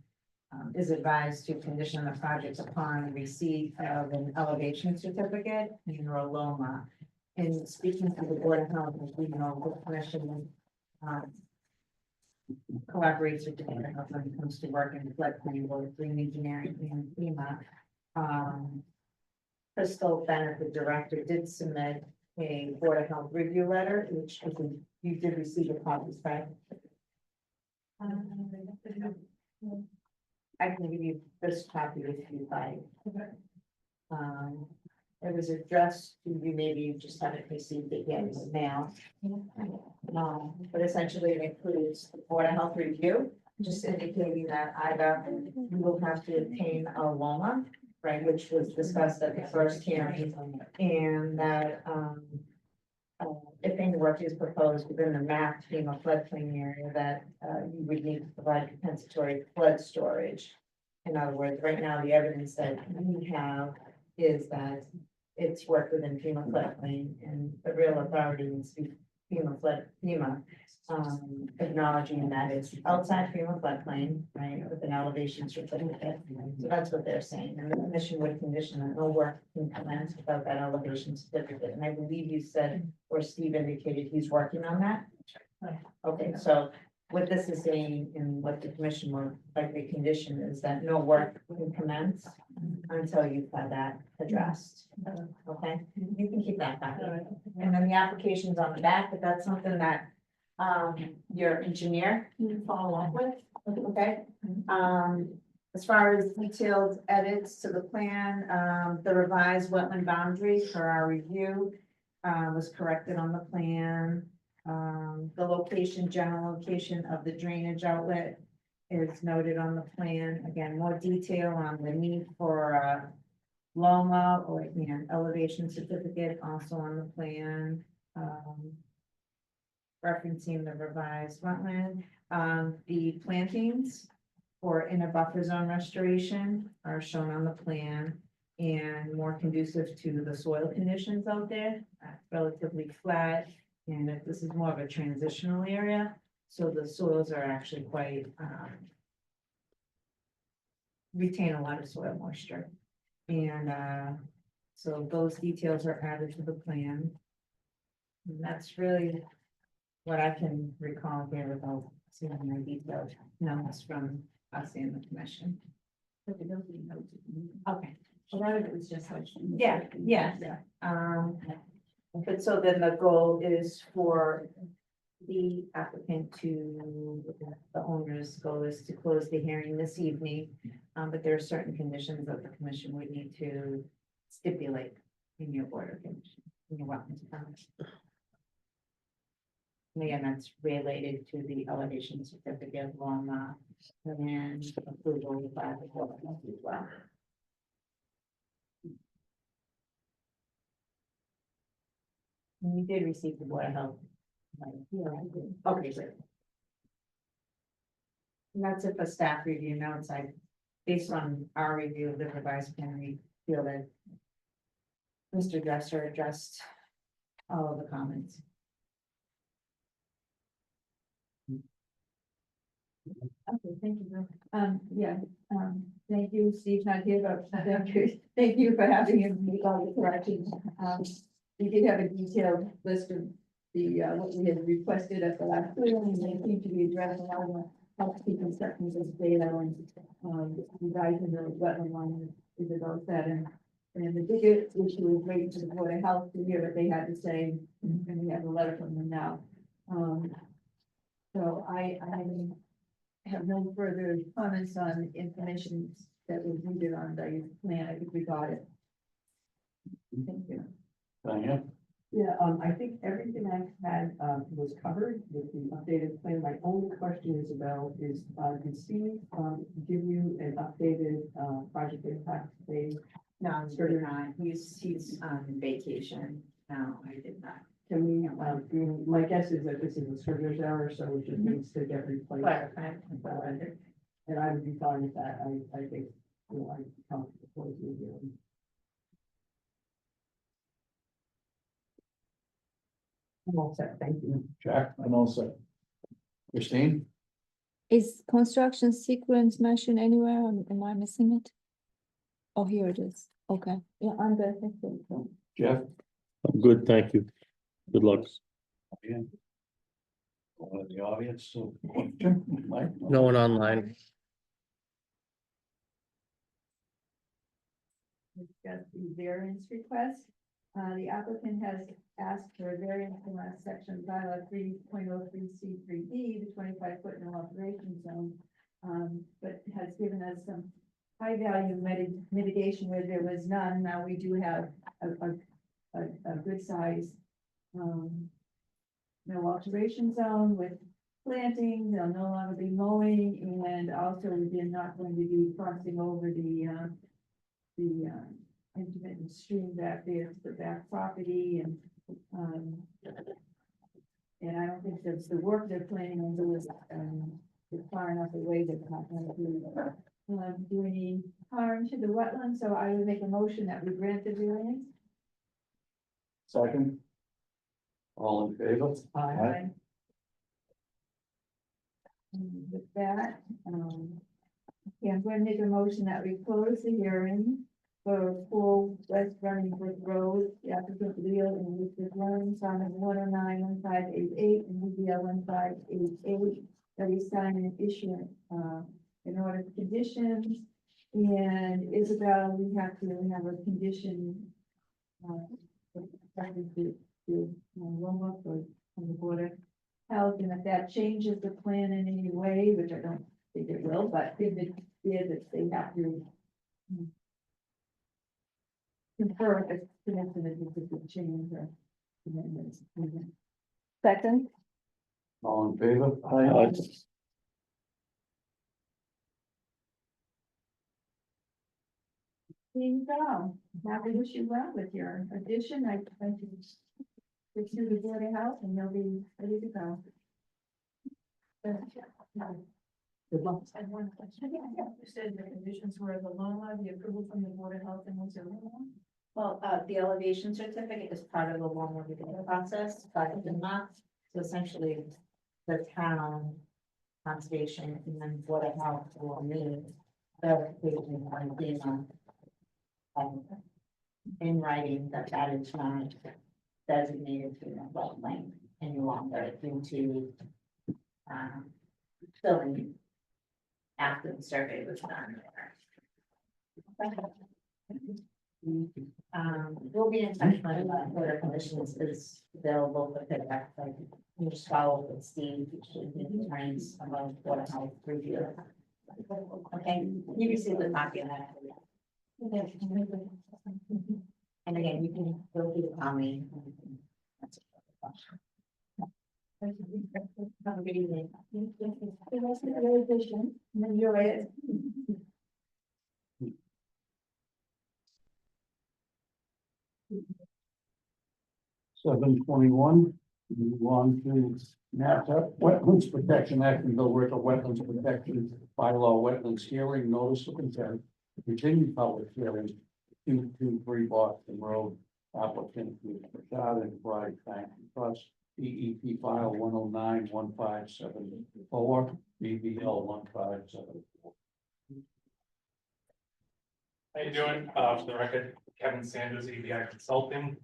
is advised to condition the project upon receipt of an elevation certificate in Loma. In speaking to the Board of Health, as we know, the commission collaborates with the Board of Health when it comes to work in the floodplain, both green engineering and FEMA. Crystal Bennett, the director, did submit a Board of Health review letter, which I think you did receive a copy, right? I can give you this copy if you like. It was addressed to you, maybe you just haven't received it yet, it's now. But essentially it includes the Board of Health review, just indicating that either you will have to obtain a LOMA, right, which was discussed at the first hearing, and that, if any work is proposed within the mapped FEMA floodplain area, that you would need to provide compensatory flood storage. In other words, right now, the evidence that we have is that it's work within FEMA floodplain, and the real authority needs to be FEMA, acknowledging that it's outside FEMA floodplain, right, with an elevation certificate. So that's what they're saying, and the commission would condition that no work can commence without that elevation certificate, and I believe you said, or Steve indicated he's working on that. Okay, so what this is saying, and what the commission would likely condition is that no work can commence until you've had that addressed. Okay, you can keep that back. And then the application's on the back, but that's something that your engineer can follow up with, okay? As far as detailed edits to the plan, the revised wetland boundary for our review was corrected on the plan. The location, general location of the drainage outlet is noted on the plan. Again, more detail on the need for Loma or, elevation certificate also on the plan. Referencing the revised wetland, the plantings for in a buffer zone restoration are shown on the plan and more conducive to the soil conditions out there, relatively flat. And if this is more of a transitional area, so the soils are actually quite, retain a lot of soil moisture. And, so those details are added to the plan. And that's really what I can recall here without seeing my detailed notes from us and the commission. Okay. A lot of it was just like. Yeah. But so then the goal is for the applicant to, the owner's goal is to close the hearing this evening. But there are certain conditions that the commission would need to stipulate in your order condition, in your wetlands permit. And again, that's related to the elevation certificate on and approval by the board as well. And you did receive the board of health. Right? Yeah, I did. Okay, great. And that's it for staff review notes. Based on our review of the revised plan, we feel that Mr. Dresser addressed all of the comments. Okay, thank you. Thank you, Steve's not here, but thank you for having him make all the corrections. We did have a detailed list of the, what we had requested at the last hearing, and they seem to be addressing all the housekeeping sections of data and, revising the wetland line is about that, and the biggest issue is waiting for the Board of Health to hear what they had to say, and we have a letter from them now. So I have no further comments on information that was needed on the plan. I think we got it. Thank you. Diane? Yeah, I think everything I had, was covered with the updated plan. My only question is did Steve, give you an updated, project impact phase? No, it's really not. He's on vacation. No, I did not. Can we, my guess is that this is a surveyor's error, so it just needs to get replaced. Clarified. And I would be fine with that. I think, I'm comfortable with you. I'm all set, thank you. Jack, I'm all set. Christine? Is construction sequence mentioned anywhere, or am I missing it? Oh, here it is, okay, yeah, I'm good, thank you. Jeff? I'm good, thank you. Good luck. Ian? One in the audience, so. Mike? No one online. Discuss the variance request. The applicant has asked for a variance in that section, bylaw 3.03C3B, the 25-foot no alteration zone. But has given us some high value mitigation where there was none. Now we do have a good size no alteration zone with planting. They'll no longer be mowing, and also they're not going to be crossing over the intermittent stream back there to the back property, and I don't think that's the work they're planning on doing is far enough away that it's not going to do any harm to the wetland. So I would make a motion that we grant the variance. Second. All in favor? Aye. With that, yeah, I'm going to make a motion that we close the hearing for full West Runningbrook Road, the applicant Leo and Elizabeth Loans on 1091588 and UBL 1588, that we sign an issue, in order of conditions. And Isabel, we have a condition, Roma for, from the Board of Health, and if that changes the plan in any way, which I don't think it will, but if it is, if they have to confer if it's connected with the change or amendments. Second, All in favor? Aye. There you go. Now we wish you well with your addition. I can pursue the Board of Health and you'll be ready to go. Good luck. I have one question. You said the conditions were the loan, the approval from the Board of Health, and what's the other one? Well, the elevation certificate is part of the loan review process, but it's not, so essentially, the town conservation and then Board of Health will need verification on FEMA. In writing that that is not designated to a wetland any longer due to filling after the survey was done there. We'll be in touch when the Board of Commissions is available for feedback, like, you just follow with Steve, the attorneys about Board of Health review. Okay, you received the copy of that. And again, you can go through the comment. Have a good evening. Enjoy it. 7:21, move on to NAPTA, Wetlands Protection Act and Bill Ricker Wetlands Protection Bylaw Wetlands Hearing Notice of Intent. Continued public hearing, 223 Boston Road, applicant is Rashad and Bride Bank and Trust, DEP file 1091574, BBL 1574. How you doing? For the record, Kevin Sanders, EBI Consulting.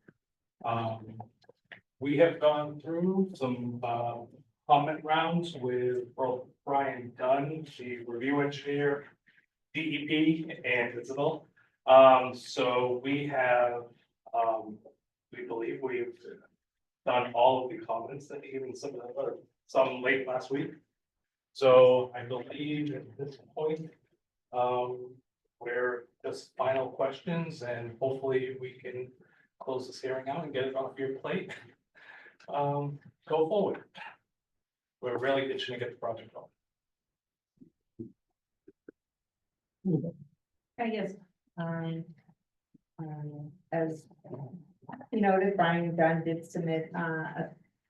We have gone through some comment rounds with both Brian Dunn, the review engineer, DEP, and Isabel. So we have, we believe we've done all of the comments that even some late last week. So I believe at this point, we're just final questions and hopefully we can close this hearing out and get it off your plate. Go forward. We're really itching to get the project going. I guess, as you noted, Brian Dunn did submit, a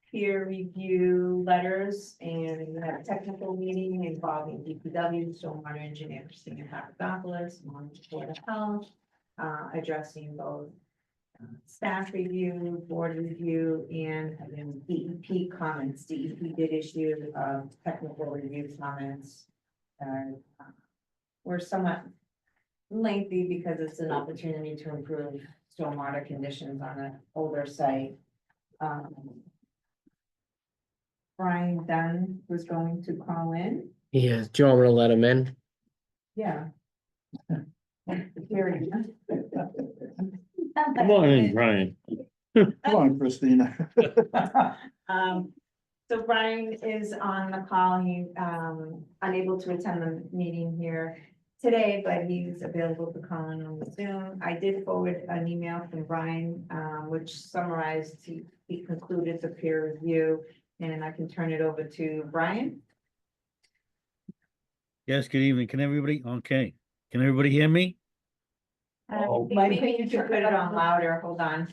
peer review letters and you had a technical meeting involving DPW, stormwater engineer Christina Papadopoulos, Board of Health, addressing both staff review, board review, and then DEP comments. DEP did issue, technical review comments. Were somewhat lengthy because it's an opportunity to improve stormwater conditions on an older site. Brian Dunn was going to call in. Yes, do you want me to let him in? Yeah. Hearing. Come on in, Brian. Come on, Christina. So Brian is on the call. He unable to attend the meeting here today, but he's available to call in on the Zoom. I did forward an email from Brian, which summarized, he concluded the peer review, and I can turn it over to Brian. Yes, good evening. Can everybody hear me? Maybe you should put it on louder. Hold on.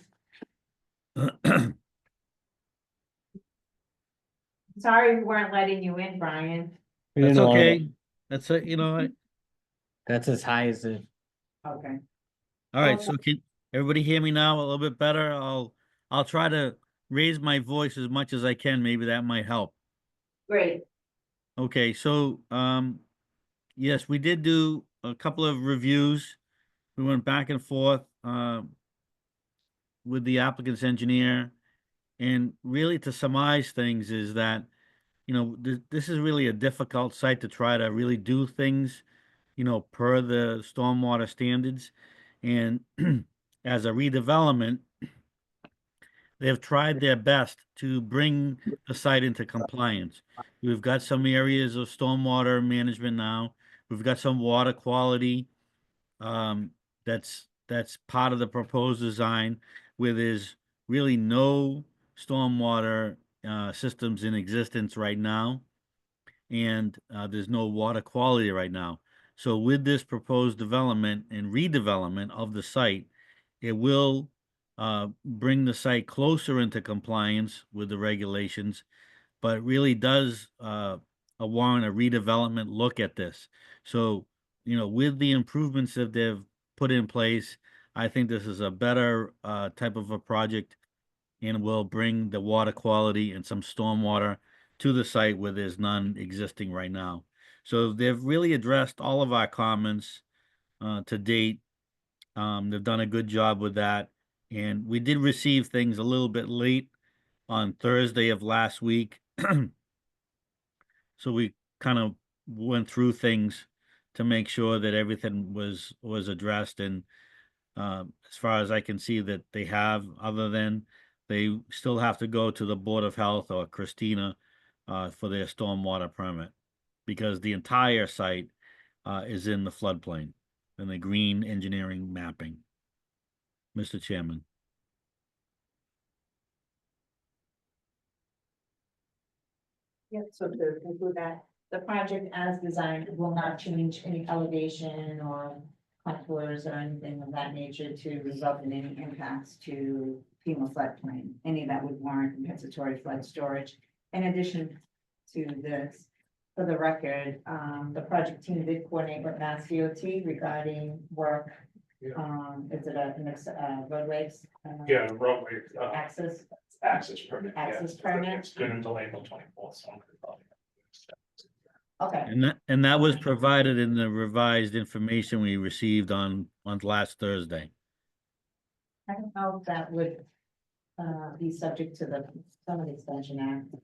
Sorry we weren't letting you in, Brian. We That's didn't want okay. it. That's it, That's as high as it. Okay. all right, so can everybody hear me now a little bit better? I'll try to raise my voice as much as I can. Maybe that might help. Great. Okay, so, yes, we did do a couple of reviews. We went back and forth, with the applicant's engineer. And really to surmise things is that, this is really a difficult site to try to really do things, per the stormwater standards. And as a redevelopment, they have tried their best to bring the site into compliance. We've got some areas of stormwater management now. We've got some water quality, um, that's part of the proposed design, where there's really no stormwater, systems in existence right now. And, there's no water quality right now. So with this proposed development and redevelopment of the site, it will, bring the site closer into compliance with the regulations, but it really does, warrant a redevelopment look at this. So, with the improvements that they've put in place, I think this is a better, type of a project, and will bring the water quality and some stormwater to the site where there's none existing right now. So they've really addressed all of our comments, to date. They've done a good job with that. And we did receive things a little bit late on Thursday of last week. So we kind of went through things to make sure that everything was addressed. And, as far as I can see, that they have, other than they still have to go to the Board of Health or Christina, for their stormwater permit, because the entire site, is in the floodplain, in the green engineering mapping. Mr. Chairman. Yeah, so to conclude that, the project as designed will not change any elevation or contours or anything of that nature to result in any impacts to FEMA floodplain, any that would warrant compensatory flood storage. In addition to this, for the record, the project team did coordinate with Mass DOT regarding work. Is it a mix, roadways? Yeah, roadway, Access, access permit. yeah. Access permit. It's good until April 24th, so I'm gonna probably. okay. And that was provided in the revised information we received on last Thursday. I don't know if that would be subject to the Summit Extension Act.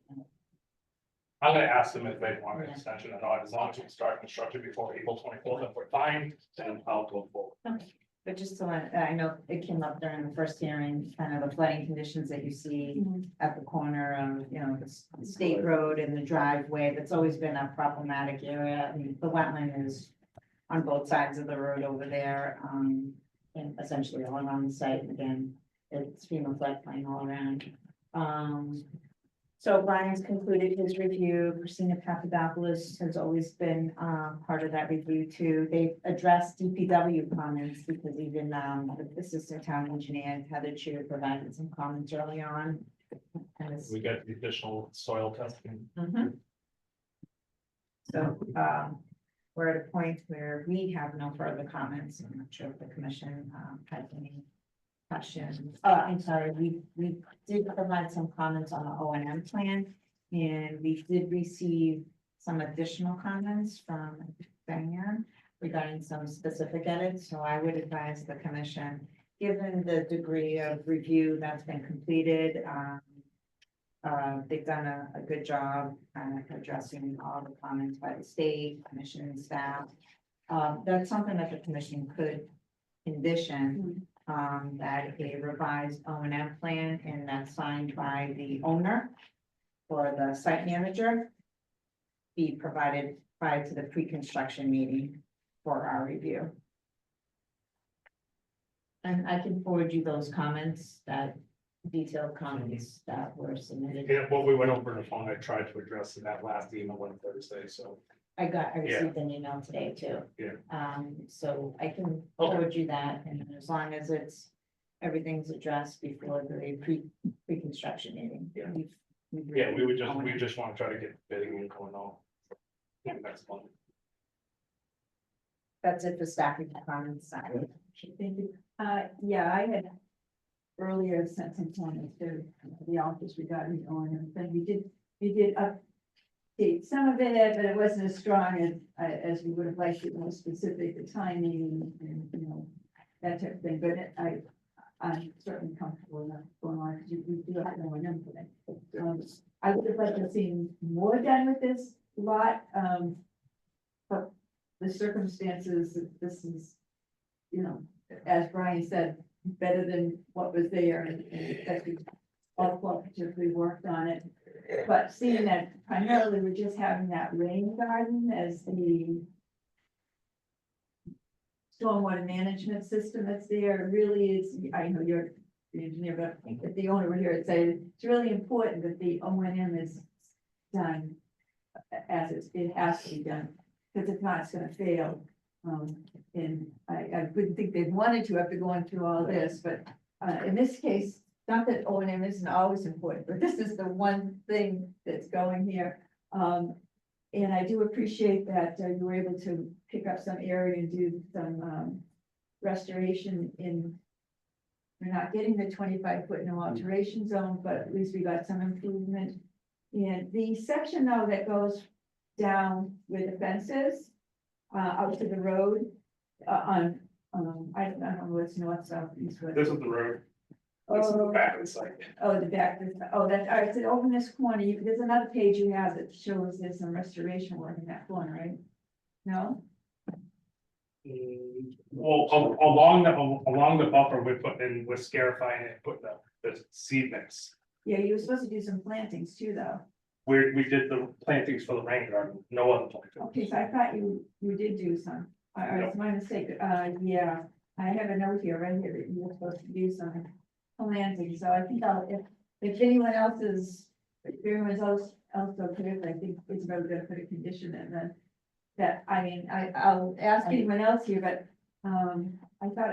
I'm gonna ask them if they want an Yeah. extension or not, as long as we start construction before April 24th, if we're fine, then I'll go forward. Okay. But just to let, I know it came up during the first hearing, kind of the flooding conditions that you see at the corner of, the state road and the driveway. That's always been a problematic area. I mean, the wetland is on both sides of the road over there, and essentially all around the site. And again, it's FEMA floodplain all around. So Brian's concluded his review. Christina Papadopoulos has always been part of that review too. They've addressed DPW comments because even the assistant town engineer Heather Chu provided some comments early on. And it's- We got the additional soil testing. Mhm. So we're at a point where we have no further comments. I'm not sure if the commission has any questions. I'm sorry, we did provide some comments on the O&M plan, and we did receive some additional comments from Diane regarding some specific edits, so I would advise the commission, given the degree of review that's been completed, they've done a good job addressing all the comments by the state, commission, and staff. That's something that the commission could condition, that a revised O&M plan and that's signed by the owner or the site manager be provided prior to the pre-construction meeting for our review. And I can forward you those comments, that detailed comments that were submitted. Yeah, what we went over the phone, I tried to address in that last email on Thursday, so. I received an email today too. Yeah. So I can forward you that, and as long as everything's addressed before the pre-construction meeting. Yeah. we've Yeah, we really- just want to try to get bidding and going on. Yeah, next month. That's it for staffing comments. Thank you. Yeah, I had earlier sent some comments to the office regarding the owner, and we did update some of it, but it wasn't as strong as we would have liked it, more specific, the timing and, you know, that type of thing, but I'm certainly comfortable enough going on, because we do have no number today. I would have liked to have seen more done with this lot, but the circumstances, this is, you know, as Brian said, better than what was there, and that we all cooperatively worked on it. But seeing that primarily we're just having that rain garden as the stormwater management system that's there, really is, I know you're the engineer, but I think if the owner were here, I'd say it's really important that the O&M is done as it has to be done, because if not, it's gonna fail. And I wouldn't think they'd wanted to after going through all this, but in this case, not that O&M isn't always important, but this is the one thing that's going here. And I do appreciate that you were able to pick up some area and do some restoration in. We're not getting the 25-foot no alteration zone, but at least we got some improvement. And the section though that goes down where the fence is, out to the road, I don't know what's north, south, east, west. This is the road. This is the Oh, back of the site. oh, the back, oh, that's, all right, so over in this corner, there's another page you have that shows there's some restoration work in that corner, right? No? Well, along the buffer, we're scarifying it, putting the seed mix. Yeah, you were supposed to do some plantings too, though. We did the plantings for the rain garden, no other plantings. Okay, so I thought you did do some, or it's my mistake, yeah, I have a note here, right here, that you were supposed to do some planting, so I think if anyone else is, if everyone else okay, I think it's really gonna put a condition in then. That, I mean, I'll ask anyone else here, but, I thought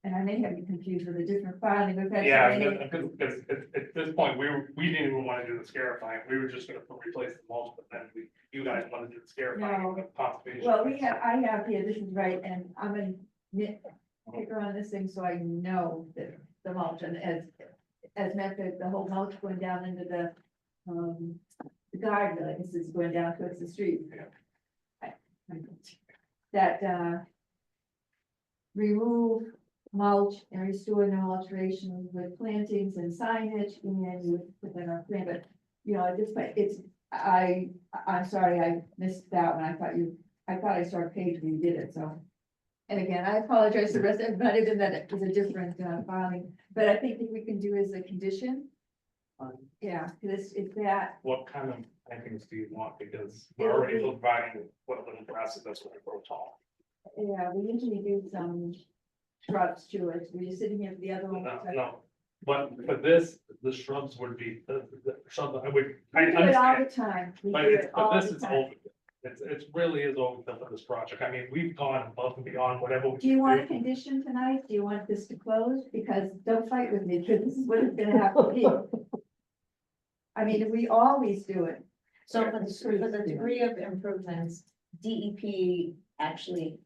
and I may have you confused with a different filing, we've had so Yeah, many. because at this point, we didn't even want to do the scarifying, we were just gonna replace the mulch, but then you guys wanted to do the scarifying No. with conservation. Well, I have here, this is right, and I'm gonna pick around this thing so I know that the mulch, and as meant that the whole mulch going down into the garden, like this is going down towards the street. Yeah. That, remove mulch and restore no alterations with plantings and signage, and you would put that on plan, but, you know, at this point, I'm sorry, I missed that one, I thought I saw a page where you did it, so. And again, I apologize to the rest of everybody, that it was a different filing, but I think that we can do as a condition. Yeah, because it's that, What kind of plantings do you want, because we're already providing what little grasses, that's what I grow tall. yeah, we usually do some shrubs to it, were you sitting here for the other one? No, but for this, the shrubs would be, the shrubs, I We do it all understand, the time. We but do it all this the is time. over. It's really is overkill for this project, I mean, we've gone above and beyond whatever. we Do you can want do. a condition tonight? Do you want this to close? Because don't fight with me, because this is what it's gonna have to be. I mean, we always do it. So for the degree of improvements, DEP actually,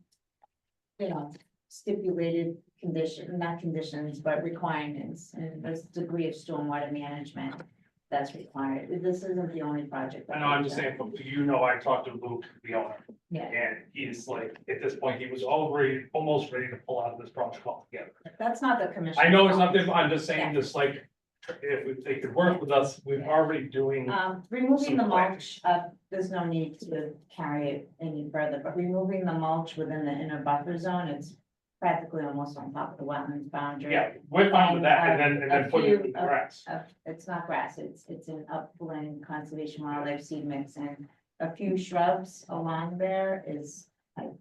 you know, stipulated not conditions, but requirements, and there's degree of stormwater management that's required. This isn't the only project. I know, I'm just saying, I talked to Luke, the owner, Yeah, and he's like, at this point, he was almost ready to pull out of this project altogether. that's not the commission. I know it's not this, I'm just saying, just like, if they could work with us, we're already doing. Removing the some mulch, there's no need to carry it any further, but removing the mulch within the inner buffer zone, it's practically almost on top of the wetlands boundary. Yeah, we're fine with that, and then A put it in few the grass. It's not grass, it's an upland conservation wildlife seed mix, and a few shrubs along there is like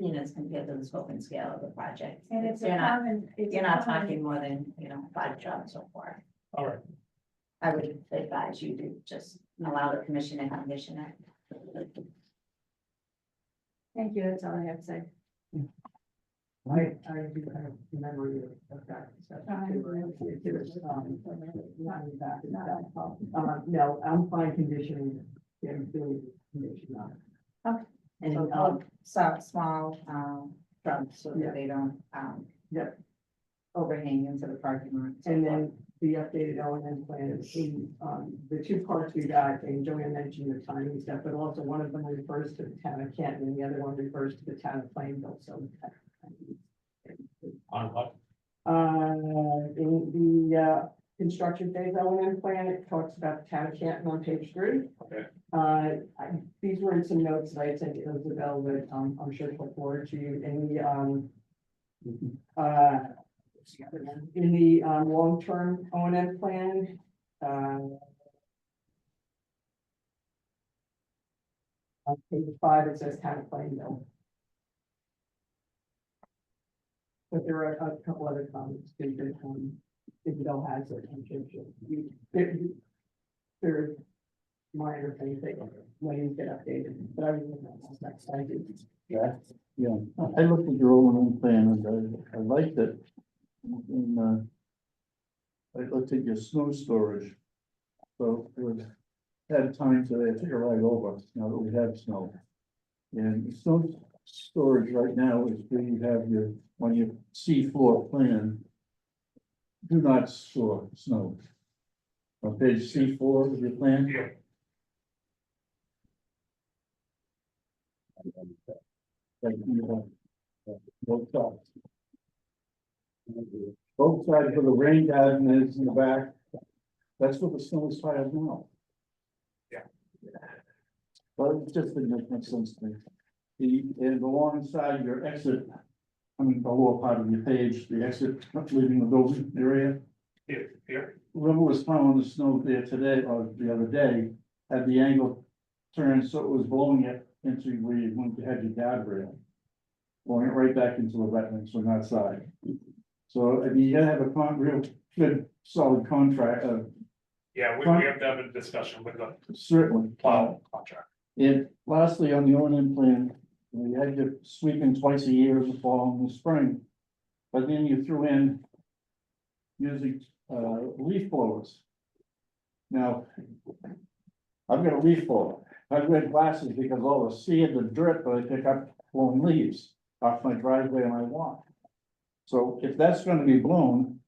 peanuts compared to the scope and scale of the project. And it's a You're not, common, it's a you're not common- talking more than, 5 shrubs so far. All right, I would advise you to just allow the commission to condition it. Thank you, that's all I have to say. I do kind of memory of that. No, I'm fine conditioning, getting through condition on it. Okay. And, So, small, shrubs, so Yeah. that they don't, overhang into the parking lot. so And forth. then the updated O&M plan is the two parts we got, and Joanne mentioned the timing stuff, but also one of them refers to the town of Canton, and the other one refers to the town of Plainville, so. On what? In the construction phase O&M plan, it talks about the town of Canton on page 3. Okay. These were in some notes that I sent to Isabel, that I'm sure she'll forward to you, in the long-term O&M plan, on page 5, it says town of Plainville. But there are a couple other comments too, that, Isabel has it. They're minor things that when get updated, but I really don't know. Thank you. Yeah, I looked at your own plan and I liked it. And, I looked at your snow storage. So it was, had time to take a ride over now that we have snow. And the snow storage right now is where you have your, on your C4 plan. Do not store snow. On page C4 of your plan. Yeah. Like, you have, both sides. Both sides of the rain garden is in the back. That's what the snow is piled now. Yeah. Well, it just didn't make much sense to me. And alongside your exit, I mean, the lower part of your page, the exit, leaving the building area. Here. Whoever was plowing the snow there today, or the other day, had the angle turned so it was blowing it into where you had your guardrail. Blowing it right back into the wetlands from that side. So, I mean, you gotta have a real good, solid contract, Yeah, we have to have a discussion with the certainly. plow contract. And lastly, on the O&M plan, you had your sweeping twice a year in the fall and the spring. But then you threw in using leaf blowers. Now, I've got a leaf blower. I've got glasses because all the sand and dirt that I pick up blowing leaves off my driveway and my lawn. So if that's gonna be blown,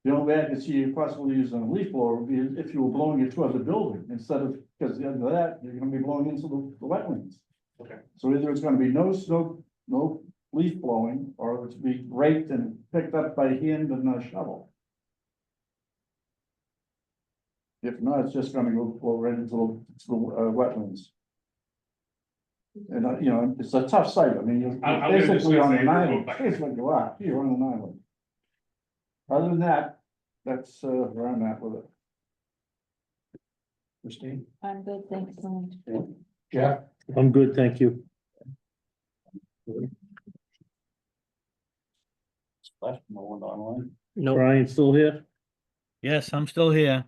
the only way I can see you possibly using a leaf blower would be if you were blowing it toward the building instead of, because the end of that, you're gonna be blowing into the wetlands. Okay. So either it's gonna be no snow, no leaf blowing, or it's be raked and picked up by hand and a shovel. If not, it's just gonna go right into the wetlands. And, you know, it's a tough site. I mean, you're I'm gonna basically discuss on it an island. real quick. Here's what you are. You're on an island. Other than that, that's where I'm at with it. Christine? I'm good, thanks, Lynn. Jeff? I'm good, thank you. Left, no one online. No, Brian still here? Yes, I'm still here.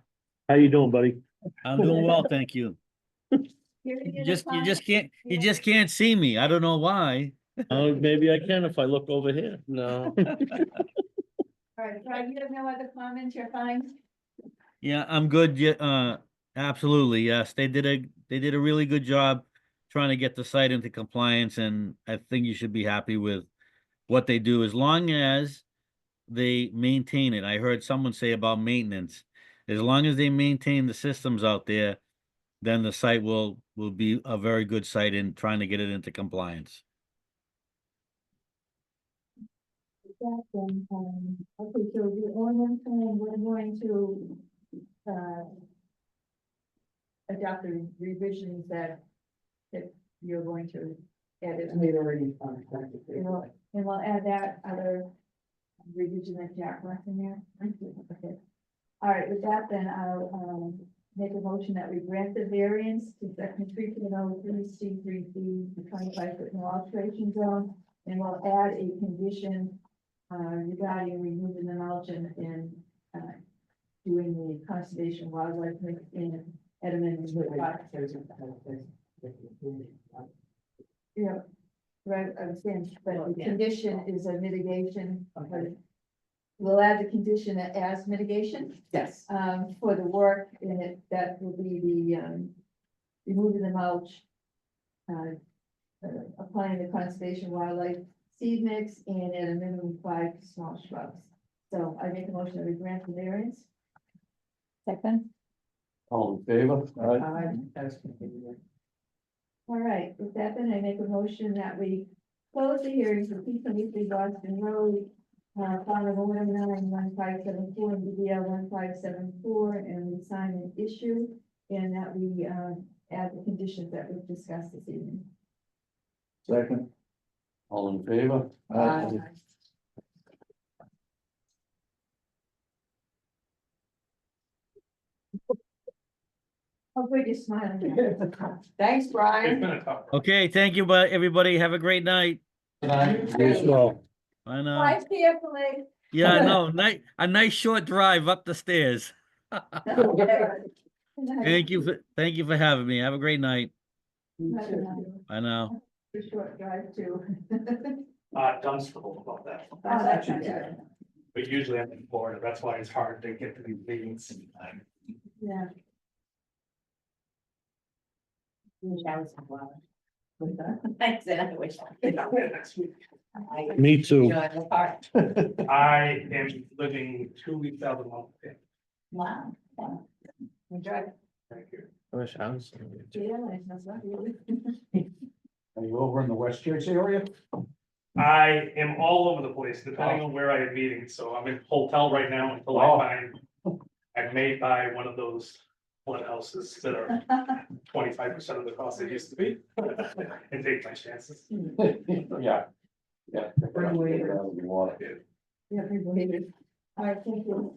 How you doing, buddy? I'm doing well, thank you. You just can't see me. I don't know why. Maybe I can if I look over here. no. All right, Brian, you have no other comments, you're fine? Yeah, I'm good. Yeah, absolutely. Yes, they did a really good job trying to get the site into compliance, and I think you should be happy with what they do as long as they maintain it. I heard someone say about maintenance. As long as they maintain the systems out there, then the site will be a very good site in trying to get it into compliance. Okay, so the ordinance plan, we're going to, adopt the revisions that you're going to edit. And they'd already, And we'll add that other revision that Jack left in there. Okay. All right, with that, then I'll, make a motion that we grant the variance to section 3.03C3B, the 25-foot no alteration zone. And we'll add a condition, regarding removing the mulch and, doing the conservation wildlife mix in Edmund. Yeah, right, I was saying, but the Yeah. condition is a mitigation. We'll add the condition as mitigation, yes, for the work, and that will be the, removing the mulch, applying the conservation wildlife seed mix, and at a minimum 5 small shrubs. So I make a motion that we grant the variance. Second, All in favor? Aye. That's continuing. All right, with that, then I make a motion that we close the hearing for P 23 Boston Road, file number 1091574 and DBL 1574, and we sign an issue, and that we, add the conditions that we've discussed this evening. Second. All in favor? Aye. Oh, good, you're smiling. Thanks, It's Brian. been a tough. Okay, thank you, but everybody, have a great night. You small. I know. Drive carefully. Yeah, no, a nice short drive up the stairs. Thank you for having me. Have a great night. I know. A short drive too. Dunstable about that, Oh, that's not bad. but usually I'm in Florida, that's why it's hard to get to these meetings. Yeah. I said, I wish. Next week. Me too. Enjoy the park. I am living 2 weeks out of the month. Wow. Enjoy. Thank you. I wish I was. Yeah, that's not really. Are you over in the West Jersey area? I am all over the place, depending on where I have meetings, so I'm in hotel right now until I Oh. find. I may buy one of those flood houses that are 25% of the cost they used to be. And take my chances. Yeah. Yeah. Bring waivers. That would be water. Yeah, people hate it. All right, thank you.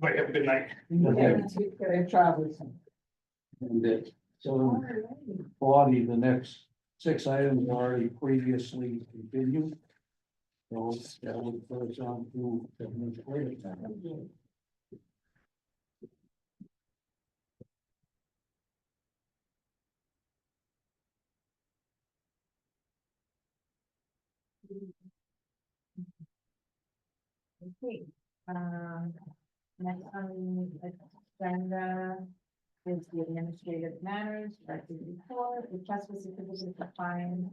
But have a good night. Safe travels. And it, so All right. 40, the next 6 items are already previously continued. So that would put us on to administrative. Okay, next on the agenda is the administrative matters, directed report, request for certificate of compliance.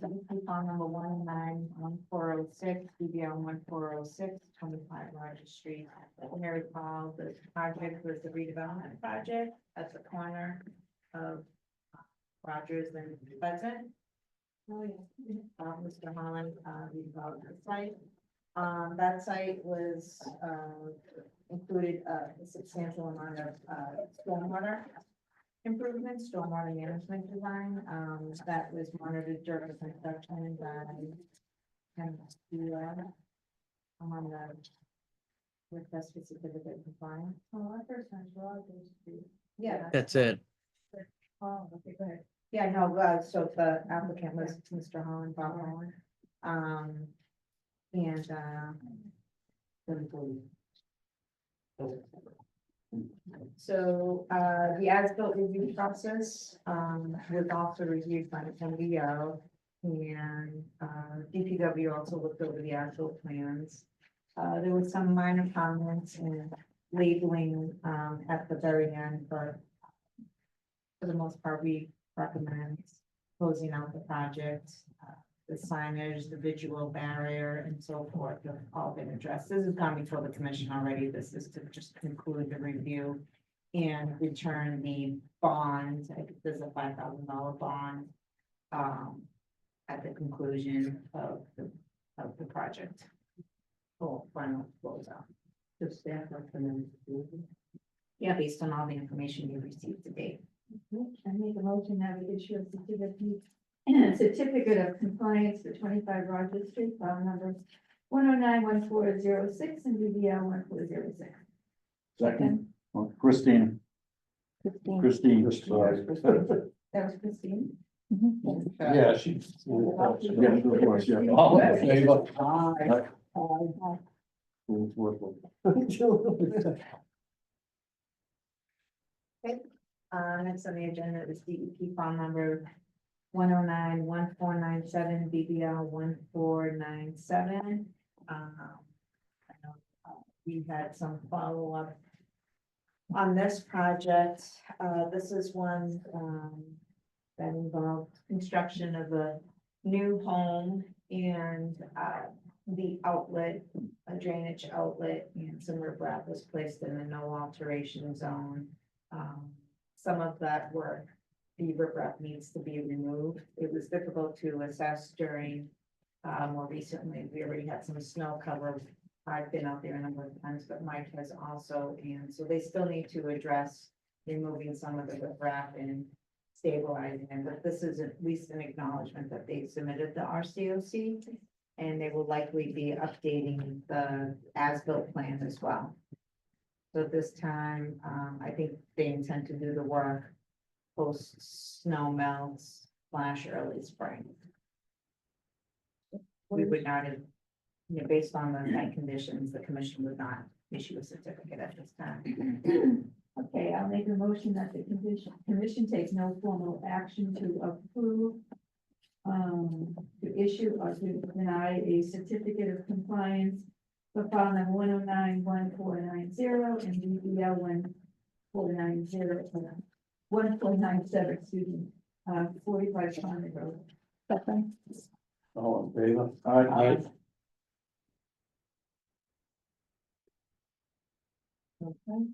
Typically file number 1911406, BBL 1406, 25 Rogers Street. You may recall the project was the redevelopment project at the corner of Rogers and Pleasant. Oh, yeah. Mr. Holland, redeveloped the site. That site was, included a substantial amount of, stormwater improvements, stormwater management design, that was monitored during the construction by on the request for certificate of compliance. Oh, I first time Rogers Street. Yeah. That's it. Oh, okay, go ahead. Yeah, no, so the applicant was Mr. Holland, Bob Holland. And, so, the as-built review process, was also reviewed by the MBO. And, DPW also looked over the actual plans. There were some minor comments and labeling, at the very end, but for the most part, we recommend closing out the project. The signage, the visual barrier, and so forth have all been addressed. This has gone before the commission already. This is to just conclude the review and return the bond. I think there's a $5,000 bond at the conclusion of the project. Oh, final closeout. The staff recommends. Yeah, based on all the information you received to date. I make a motion that we issue a certificate of compliance for 25 Rogers Street, file number 1091406 and BBL 1406. Second, Christine. 15. Christine, sorry. That was Christine. Mhm. Yeah, she. Yeah, of course, yeah. All in favor? Aye. It's worth Next on the agenda is DEP file number 1091497 BBL 1497. We had some follow-up on this project. This is one, that involved construction of a new home and, the outlet, a drainage outlet, and some riprap was placed in the no alteration zone. Some of that work, the riprap needs to be removed. It was difficult to assess during, more recently, we already had some snow cover. I've been out there a number of times, but Mike has also, and so they still need to address removing some of the riprap and stabilizing it, but this is at least an acknowledgement that they submitted the RCOC. And they will likely be updating the as-built plan as well. So at this time, I think they intend to do the work post snow melts / early spring. We would not have, you know, based on the site conditions, the commission would not issue a certificate at this time. Okay, I'll make a motion that the commission takes no formal action to approve, to issue or to deny a certificate of compliance for file number 1091490 and DBL 1497, excuse me, 45 Pond Road. Second. All in favor? Aye. Okay.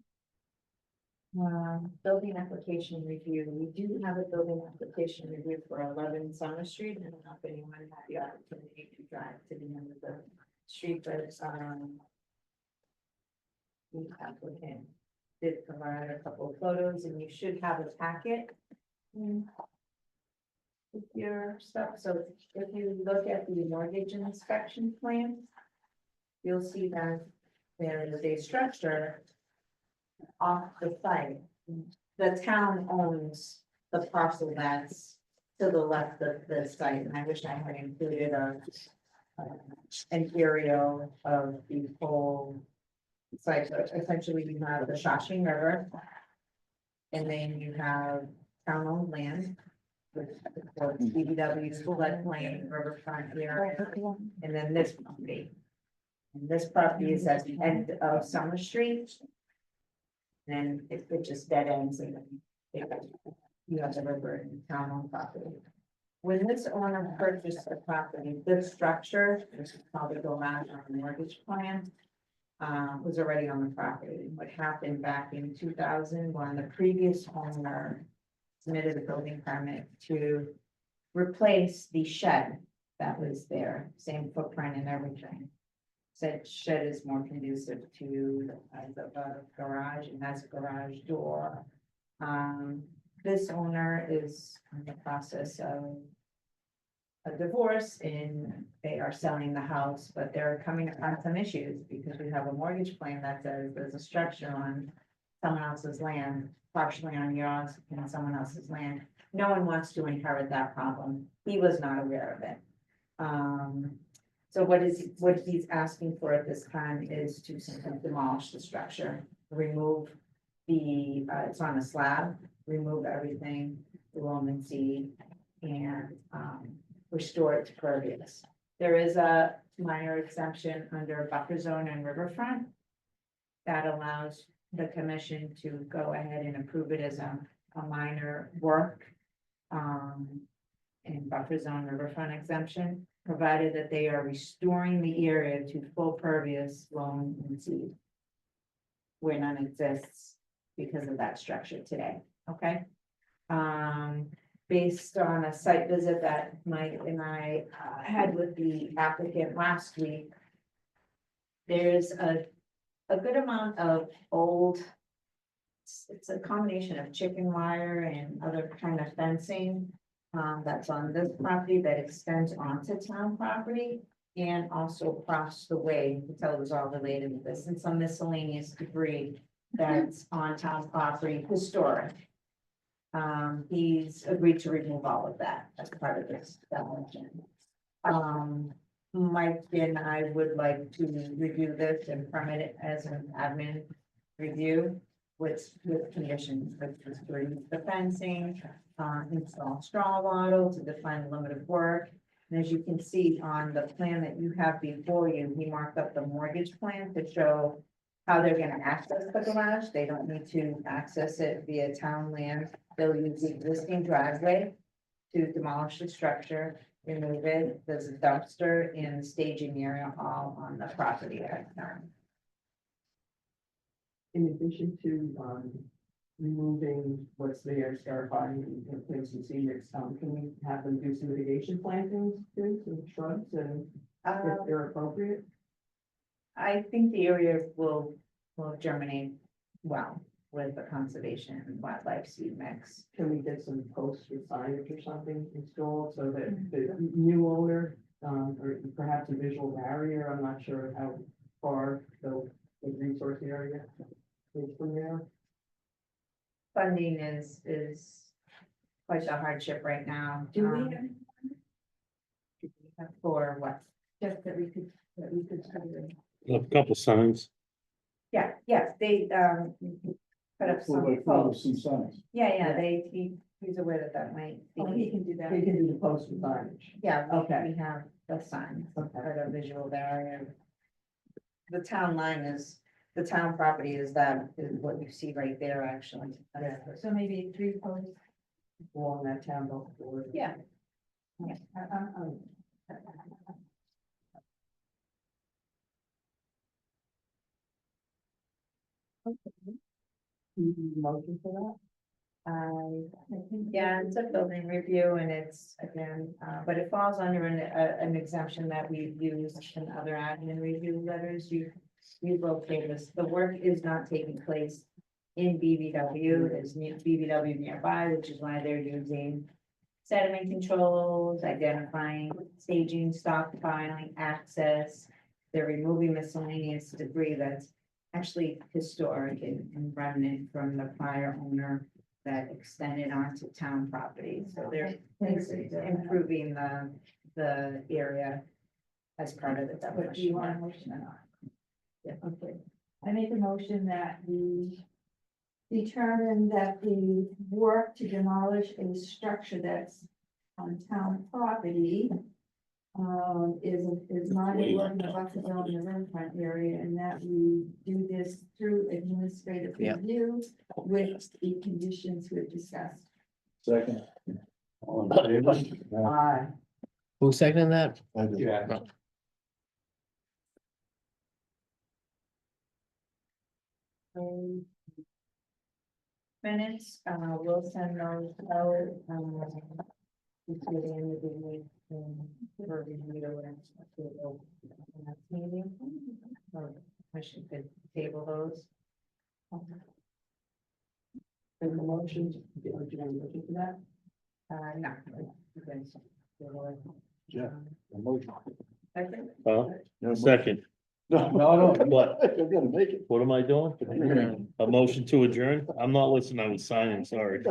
Building application review, we do have a building application review for 11 Summer Street, and I don't know if anyone had the opportunity to drive to the end of the street, but, the applicant did provide a couple of photos, and you should have a packet. With your stuff, so if you look at the mortgage inspection plan, you'll see that there is a structure off the site. The town owns the parcel that's to the left of the site, and I wish I had included an aerial of the whole site. So essentially, you have the Shawshing River, and then you have town-owned land, which supports DPW's floodplain, riverfront area, and then this property. And this property is at the end of Summer Street. And it just dead ends and you have the river and town owned property. When this owner purchased the property, this structure, which is probably go out on the mortgage plan, was already on the property. What happened back in 2001, the previous owner submitted a building permit to replace the shed that was there, same footprint and everything. Said shed is more conducive to the size of a garage and has a garage door. This owner is in the process of a divorce and they are selling the house, but they're coming upon some issues because we have a mortgage plan that says there's a structure on someone else's land, partially on yours and someone else's land. No one wants to inherit that problem. He was not aware of it. So what he's asking for at this time is to simply demolish the structure, remove the, it's on a slab, remove everything, the loam and seed, and, restore it to pervious. There is a minor exemption under buffer zone and riverfront that allows the commission to go ahead and approve it as a minor work, in buffer zone riverfront exemption, provided that they are restoring the area to full pervious loam and seed, where none exists because of that structure today, okay? Based on a site visit that Mike and I had with the applicant last week, there's a good amount of old, it's a combination of chicken wire and other kind of fencing that's on this property that extends onto town property and also across the way. You can tell it was all related to this, and some miscellaneous debris that's on town property, historic. He's agreed to remove all of that as part of this demolition. Mike and I would like to review this and permit it as an admin review with conditions, which is to remove the fencing, install straw wattle to define the limit of work. And as you can see on the plan that you have before you, we marked up the mortgage plan to show how they're gonna access the garage. They don't need to access it via town land. They'll use the existing driveway to demolish the structure. remove it. There's a dumpster in the staging area all on the property right now. In addition to, removing what's there, clarifying and replacing scenics, can we have them do some mitigation plantings too, some shrubs and if they're appropriate? I think the area will germinate well with the conservation and wildlife seed mix. Can we get some posts or signage or something installed so that the new owner, or perhaps a visual barrier, I'm not sure how far the resource area is from there? Funding is quite a hardship right now. Do we have For what? just that we could sort of. A couple signs. Yeah, yes, they, put up some posts. Some signs. Yeah, he's aware that that might Oh, he be, can do that. They can do the post with signage. yeah, Okay. we have the signs, Okay. for the visual barrier. The town line is, the town property is what you see right there, actually. Yeah. So maybe 3 posts. Along that town board. Yeah. Motion for that? I think, yeah, it's a building review and it's again, but it falls under an exemption that we've used in other admin review letters. You locate this, the work is not taking place in BBW, there's BBW nearby, which is why they're using sediment controls, identifying staging, stockpiling, access. They're removing miscellaneous debris that's actually historic and remnant from the prior owner that extended onto town property. So they're improving the area as part of the But do you demolition. want a motion or not? Yeah. Okay, I make a motion that we determine that the work to demolish a structure that's on town property is not a work in the buffer zone in the riverfront area, and that we do this through administrative Yeah. review with the conditions we've discussed. Second. All in favor? Aye. Who seconded that? I did. Yeah. Minutes, we'll send those out, before the end of the week, for review and approval at the next meeting. Or I should could table those. And the motion, do you want to motion for that? No. Okay, so we'll, Yeah. A motion. second. Second. No, What? I'm gonna make it. What am I doing? A motion to adjourn? I'm not listening, I was signing, sorry.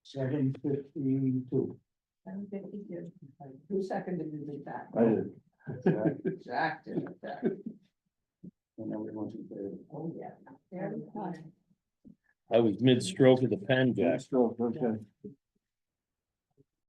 7:52. 7:52. Who seconded that? I did. Jack did that. And everyone's in favor. Oh, yeah. There we go. I was mid-stroke of the pen, Jack. Okay.